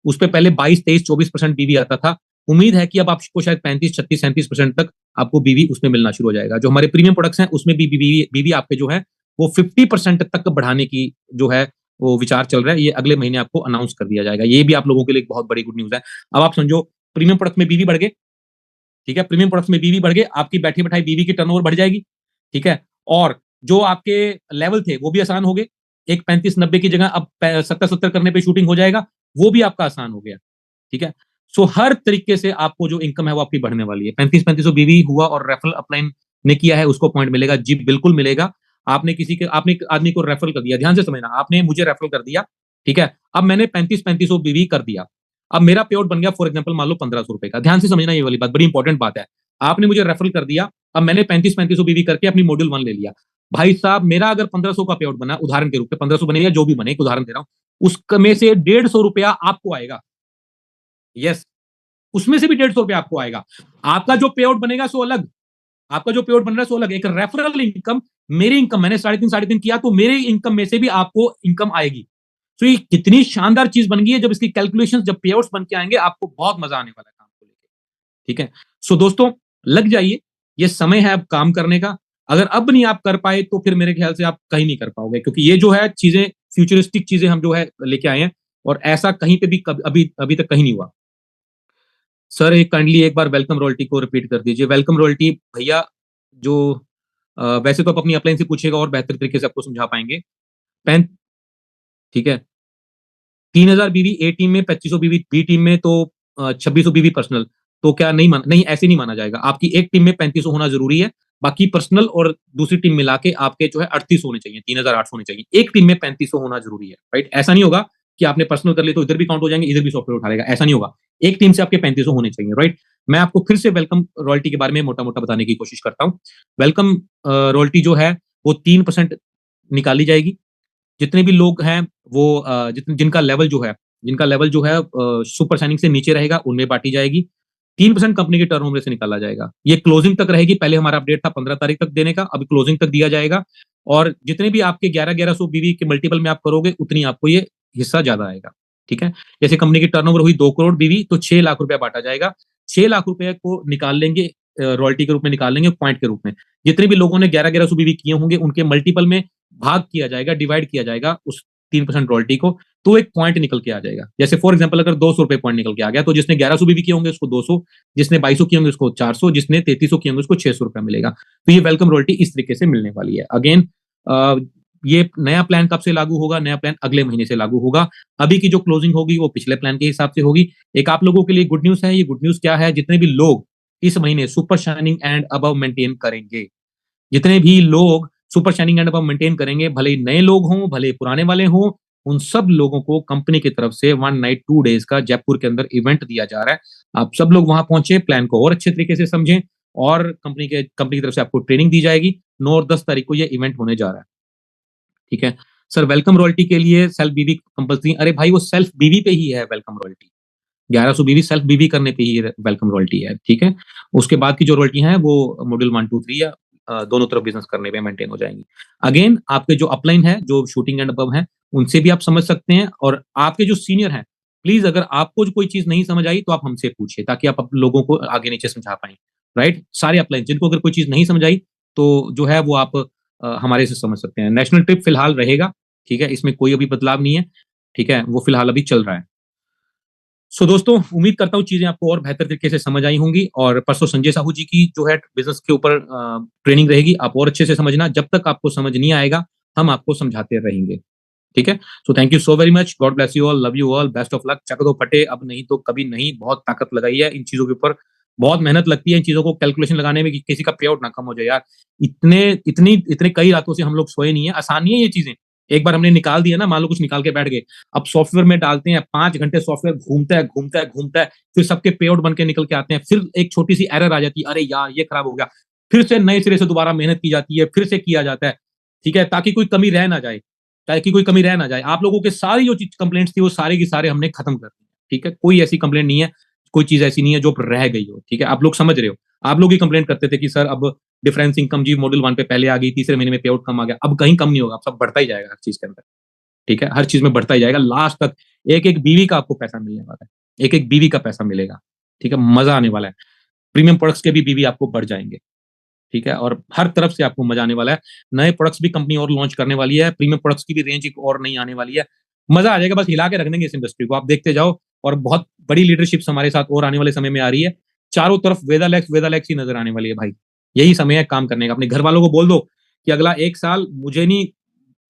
उस पर पहले 22, 23, 24% बीवी आता था, उम्मीद है कि अब आपको शायद 35, 36, 37% तक आपको बीवी उसमें मिलना शुरू हो जाएगा। जो हमारे प्रीमियम प्रोडक्ट्स हैं उसमें भी बीवी आपके जो है वो 50% तक बढ़ाने की जो है वो विचार चल रहा है। ये अगले महीने आपको अनाउंस कर दिया जाएगा। ये भी आप लोगों के लिए एक बहुत बड़ी गुड न्यूज है। अब आप समझो, प्रीमियम प्रोडक्ट में बीवी बढ़ गए, ठीक है, प्रीमियम प्रोडक्ट्स में बीवी बढ़ गए, आपकी बैठी बैठाई बीवी की टर्नओवर बढ़ जाएगी, ठीक है। और जो आपके लेवल थे वो भी आसान हो गए। एक 35-90 की जगह अब 70-70 करने पे शूटिंग हो जाएगा, वो भी आपका आसान हो गया, ठीक है। सो हर तरीके से आपको जो इनकम है वो आपकी बढ़ने वाली है। 35-35 बीवी हुआ और रेफरल अपलाइन ने किया है उसको पॉइंट मिलेगा, जी बिल्कुल मिलेगा। आपने एक आदमी को रेफरल कर दिया, ध्यान से समझना, आपने मुझे रेफरल कर दिया, ठीक है। अब मैंने 35-35 बीवी कर दिया, अब मेरा पे आउट बन गया फॉर एग्जाम्पल मान लो 1500 रुपए का। ध्यान से समझना, ये वाली बात बड़ी इंपॉर्टेंट बात है। आपने मुझे रेफरल कर दिया, अब मैंने 35-35 बीवी करके अपनी मॉड्यूल 1 ले लिया। भाई साहब, मेरा अगर 1500 का पे आउट बना, उदाहरण के रूप में 1500 बनेगा, जो भी बने, एक उदाहरण दे रहा हूं, उसमें से 150 रुपया आपको आएगा। यस, उसमें से भी 150 रुपया आपको आएगा। आपका जो पे आउट बनेगा सो अलग, आपका जो पे आउट बन रहा है सो अलग। एक रेफरल इनकम, मेरी इनकम, मैंने 3.5 किया तो मेरे इनकम में से भी आपको इनकम आएगी। तो ये कितनी शानदार चीज बन गई है। जब इसकी कैलकुलेशन, जब पे आउट्स बन के आएंगे, आपको बहुत मजा आने वाला है काम को लेकर, ठीक है। सो दोस्तों, लग जाइए, ये समय है अब काम करने का। अगर अब नहीं आप कर पाए तो फिर मेरे ख्याल से आप कहीं नहीं कर पाओगे, क्योंकि ये जो है चीजें, फ्यूचरिस्टिक चीजें हम जो है लेके आए हैं, और ऐसा कहीं पे भी अभी अभी तक कहीं नहीं हुआ। सर एक काइंडली एक बार वेलकम रॉयल्टी को रिपीट कर दीजिए। वेलकम रॉयल्टी भैया, जो वैसे तो आप अपनी अपलाइन से पूछेगा और बेहतर तरीके से आपको समझा पाएंगे। पैन, ठीक है, 3000 बीवी ए टीम में, 2500 बीवी बी टीम में, तो 2600 बीवी पर्सनल। तो क्या नहीं माना? नहीं, ऐसे नहीं माना जाएगा। आपकी एक टीम में 3500 होना जरूरी है, बाकी पर्सनल और दूसरी टीम मिला के आपके जो है 3800 होने चाहिए, 3800 होने चाहिए। एक टीम में 3500 होना जरूरी है, राइट। ऐसा नहीं होगा कि आपने पर्सनल कर लिया तो इधर भी काउंट हो जाएंगे, इधर भी सॉफ्टवेयर उठा लेगा, ऐसा नहीं होगा। एक टीम से आपके 3500 होने चाहिए, राइट। मैं आपको फिर से वेलकम रॉयल्टी के बारे में मोटा मोटा बताने की कोशिश करता हूँ। वेलकम रॉयल्टी जो है वो 3% निकाली जाएगी। जितने भी लोग हैं वो जिनका लेवल जो है सुपर साइनिंग से नीचे रहेगा, उनमें बांटी जाएगी। 3% कंपनी के टर्नओवर से निकाला जाएगा। ये क्लोजिंग तक रहेगी। पहले हमारा अपडेट था 15 तारीख तक देने का, अभी क्लोजिंग तक दिया जाएगा। और जितने भी आपके 1100 बीवी के मल्टीपल में आप करोगे, उतनी आपको ये हिस्सा ज्यादा आएगा, ठीक है। जैसे कंपनी की टर्नओवर हुई 2 करोड़ बीवी, तो 6 लाख रुपया बांटा जाएगा। 6 लाख रुपए को निकाल लेंगे, रॉयल्टी के रूप में निकाल लेंगे, पॉइंट के रूप में। जितने भी लोगों ने 1100 बीवी किए होंगे, उनके मल्टीपल में भाग किया जाएगा, डिवाइड किया जाएगा उस 3% रॉयल्टी को, तो एक पॉइंट निकल के आ जाएगा। जैसे फॉर एग्जांपल अगर 200 रुपए पॉइंट निकल के आ गया, तो जिसने 1100 बीवी किए होंगे उसको 200, जिसने 2200 किए होंगे उसको 400, जिसने 3300 किए होंगे उसको 600 रुपया मिलेगा। तो ये वेलकम रॉयल्टी इस तरीके से मिलने वाली है। अगेन, ये नया प्लान कब से लागू होगा? नया प्लान अगले महीने से लागू होगा। अभी की जो क्लोजिंग होगी वो पिछले प्लान के हिसाब से होगी। एक आप लोगों के लिए गुड न्यूज है। ये गुड न्यूज क्या है? जितने भी लोग इस महीने super shining and above maintain करेंगे, जितने भी लोग super shining and above maintain करेंगे, भले ही नए लोग हों, भले ही पुराने वाले हों, उन सब लोगों को कंपनी की तरफ से 1 नाइट 2 डेज का जयपुर के अंदर इवेंट दिया जा रहा है। आप सब लोग वहां पहुंचे, प्लान को और अच्छे तरीके से समझें, और कंपनी की तरफ से आपको ट्रेनिंग दी जाएगी। 9 और 10 तारीख को ये इवेंट होने जा रहा है, ठीक है। सर वेलकम रॉयल्टी के लिए सेल्फ बीवी कंपल्सरी? अरे भाई, वो सेल्फ बीवी पे ही है वेलकम रॉयल्टी। 1100 बीवी सेल्फ बीवी करने पे ही वेलकम रॉयल्टी है, ठीक है। उसके बाद की जो रॉयल्टी है वो मॉड्यूल 1, 2, 3 या दोनों तरफ बिजनेस करने पे मेंटेन हो जाएंगी। अगेन, आपके जो अपलाइन है, जो शूटिंग एंड अबव है, उनसे भी आप समझ सकते हैं। और आपके जो सीनियर हैं, प्लीज अगर आपको कोई चीज नहीं समझ आई तो आप हमसे पूछिए, ताकि आप लोगों को आगे नीचे समझा पाए, राइट। सारे अपलाइन जिनको अगर कोई चीज नहीं समझ आई तो जो है वो आप हमारे से समझ सकते हैं। नेशनल ट्रिप फिलहाल रहेगा, ठीक है, इसमें कोई अभी बदलाव नहीं है, ठीक है, वो फिलहाल अभी चल रहा है। सो दोस्तों, उम्मीद करता हूँ चीजें आपको और बेहतर तरीके से समझ आई होंगी। और परसों संजय साहू जी की जो है बिजनेस के ऊपर ट्रेनिंग रहेगी, आप और अच्छे से समझना। जब तक आपको समझ नहीं आएगा, हम आपको समझाते रहेंगे, ठीक है। So thank you so very much, God bless you all, love you all, best of luck. चक दो फटे, अब नहीं तो कभी नहीं। बहुत ताकत लगाई है इन चीजों के ऊपर, बहुत मेहनत लगती है इन चीजों को कैलकुलेशन लगाने में कि किसी का पे आउट ना कम हो जाए यार। इतने कई रातों से हम लोग सोए नहीं है। आसान नहीं है ये चीजें। एक बार हमने निकाल दिया ना, मान लो कुछ निकाल के बैठ गए, अब सॉफ्टवेयर में डालते हैं, 5 घंटे सॉफ्टवेयर घूमता है घूमता है घूमता है, फिर सबके पे आउट बन के निकल के आते हैं, फिर एक छोटी सी एरर आ जाती है, अरे यार ये खराब हो गया, फिर से नए सिरे से दोबारा मेहनत की जाती है, फिर से किया जाता है, ठीक है, ताकि कोई कमी रह ना जाए, ताकि कोई कमी रह ना जाए। आप लोगों के सारी जो कंप्लेंट्स थी वो सारे की सारे हमने खत्म कर दी, ठीक है। कोई ऐसी कंप्लेंट नहीं है, कोई चीज ऐसी नहीं है जो रह गई हो, ठीक है। आप लोग समझ रहे हो। आप लोग ही कंप्लेंट करते थे कि सर अब डिफरेंस इनकम जी मॉड्यूल 1 पे पहले आ गई, तीसरे महीने में पे आउट कम आ गया। अब कहीं कम नहीं होगा, अब सब बढ़ता ही जाएगा हर चीज के अंदर, ठीक है। हर चीज में बढ़ता ही जाएगा, लास्ट तक एक एक बीवी का आपको पैसा मिलने वाला है, एक एक बीवी का पैसा मिलेगा। ठीक है, मजा आने वाला है। प्रीमियम प्रोडक्ट्स के भी बीवी आपको बढ़ जाएंगे, ठीक है, और हर तरफ से आपको मजा आने वाला है। नए प्रोडक्ट्स भी कंपनी और लॉन्च करने वाली है, प्रीमियम प्रोडक्ट्स की भी रेंज एक और नई आने वाली है। मजा आ जाएगा, बस हिला के रख देंगे इस इंडस्ट्री को, आप देखते जाओ। और बहुत बड़ी लीडरशिप हमारे साथ और आने वाले समय में आ रही है। चारों तरफ वेदालेक्स ही नजर आने वाली है भाई। यही समय है काम करने का। अपने घर वालों को बोल दो कि अगला 1 साल मुझे नहीं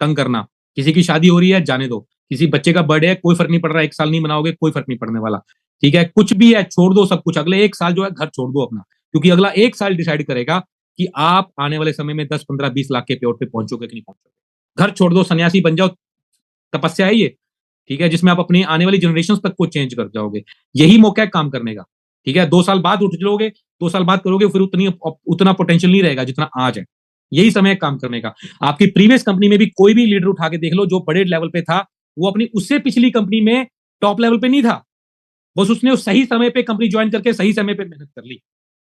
तंग करना। किसी की शादी हो रही है जाने दो, किसी बच्चे का बर्थडे है, कोई फर्क नहीं पड़ रहा, 1 साल नहीं मनाओगे कोई फर्क नहीं पड़ने वाला, ठीक है। कुछ भी है छोड़ दो सब कुछ, अगले 1 साल जो है घर छोड़ दो अपना, क्योंकि अगला 1 साल डिसाइड करेगा कि आप आने वाले समय में 10, 15, 20 लाख के पेआउट पे पहुंचोगे कि नहीं पहुंचोगे। घर छोड़ दो, सन्यासी बन जाओ, तपस्या है ये, ठीक है, जिसमें आप अपनी आने वाली जनरेशन तक को चेंज कर जाओगे। यही मौका है काम करने का, ठीक है। 2 साल बाद उठ जाओगे, 2 साल बाद करोगे, फिर उतना पोटेंशियल नहीं रहेगा जितना आज है। यही समय है काम करने का। आपकी प्रीवियस कंपनी में भी कोई भी लीडर उठा के देख लो जो बड़े लेवल पे था, वो अपनी उससे पिछली कंपनी में टॉप लेवल पे नहीं था। बस उसने उस सही समय पे कंपनी ज्वाइन करके सही समय पे मेहनत कर ली।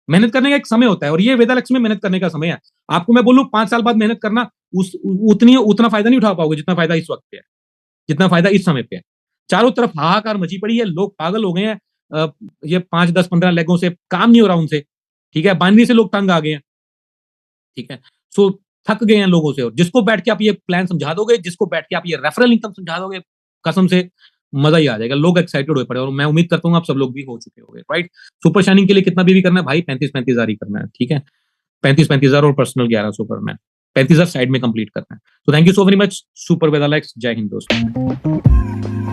मेहनत करने का एक समय होता है, और ये वेदालक्ष्य में मेहनत करने का समय है। आपको मैं बोलूं 5 साल बाद मेहनत करना, उतना फायदा नहीं उठा पाओगे जितना फायदा इस वक्त पे है, जितना फायदा इस समय पे है। चारों तरफ हाहाकार मची पड़ी है, लोग पागल हो गए हैं। ये 5, 10, 15 लेगों से काम नहीं हो रहा उनसे, ठीक है। बाइनरी से लोग तंग आ गए हैं, ठीक है। सो थक गए हैं लोगों से। और जिसको बैठ के आप ये प्लान समझा दोगे, जिसको बैठ के आप ये रेफरल इनकम समझा दोगे, कसम से मजा ही आ जाएगा। लोग एक्साइटेड हो पड़े, और मैं उम्मीद करता हूँ आप सब लोग भी हो चुके होंगे, राइट। सुपर शाइनिंग के लिए कितना भी करना है भाई, 35-35 हजार ही करना है, ठीक है। 35-35 हजार और पर्सनल 1100 करना है, 35 हजार साइड में कंप्लीट करना है। तो thank you so very much super वेदालेक्स। जय हिंद दोस्तों।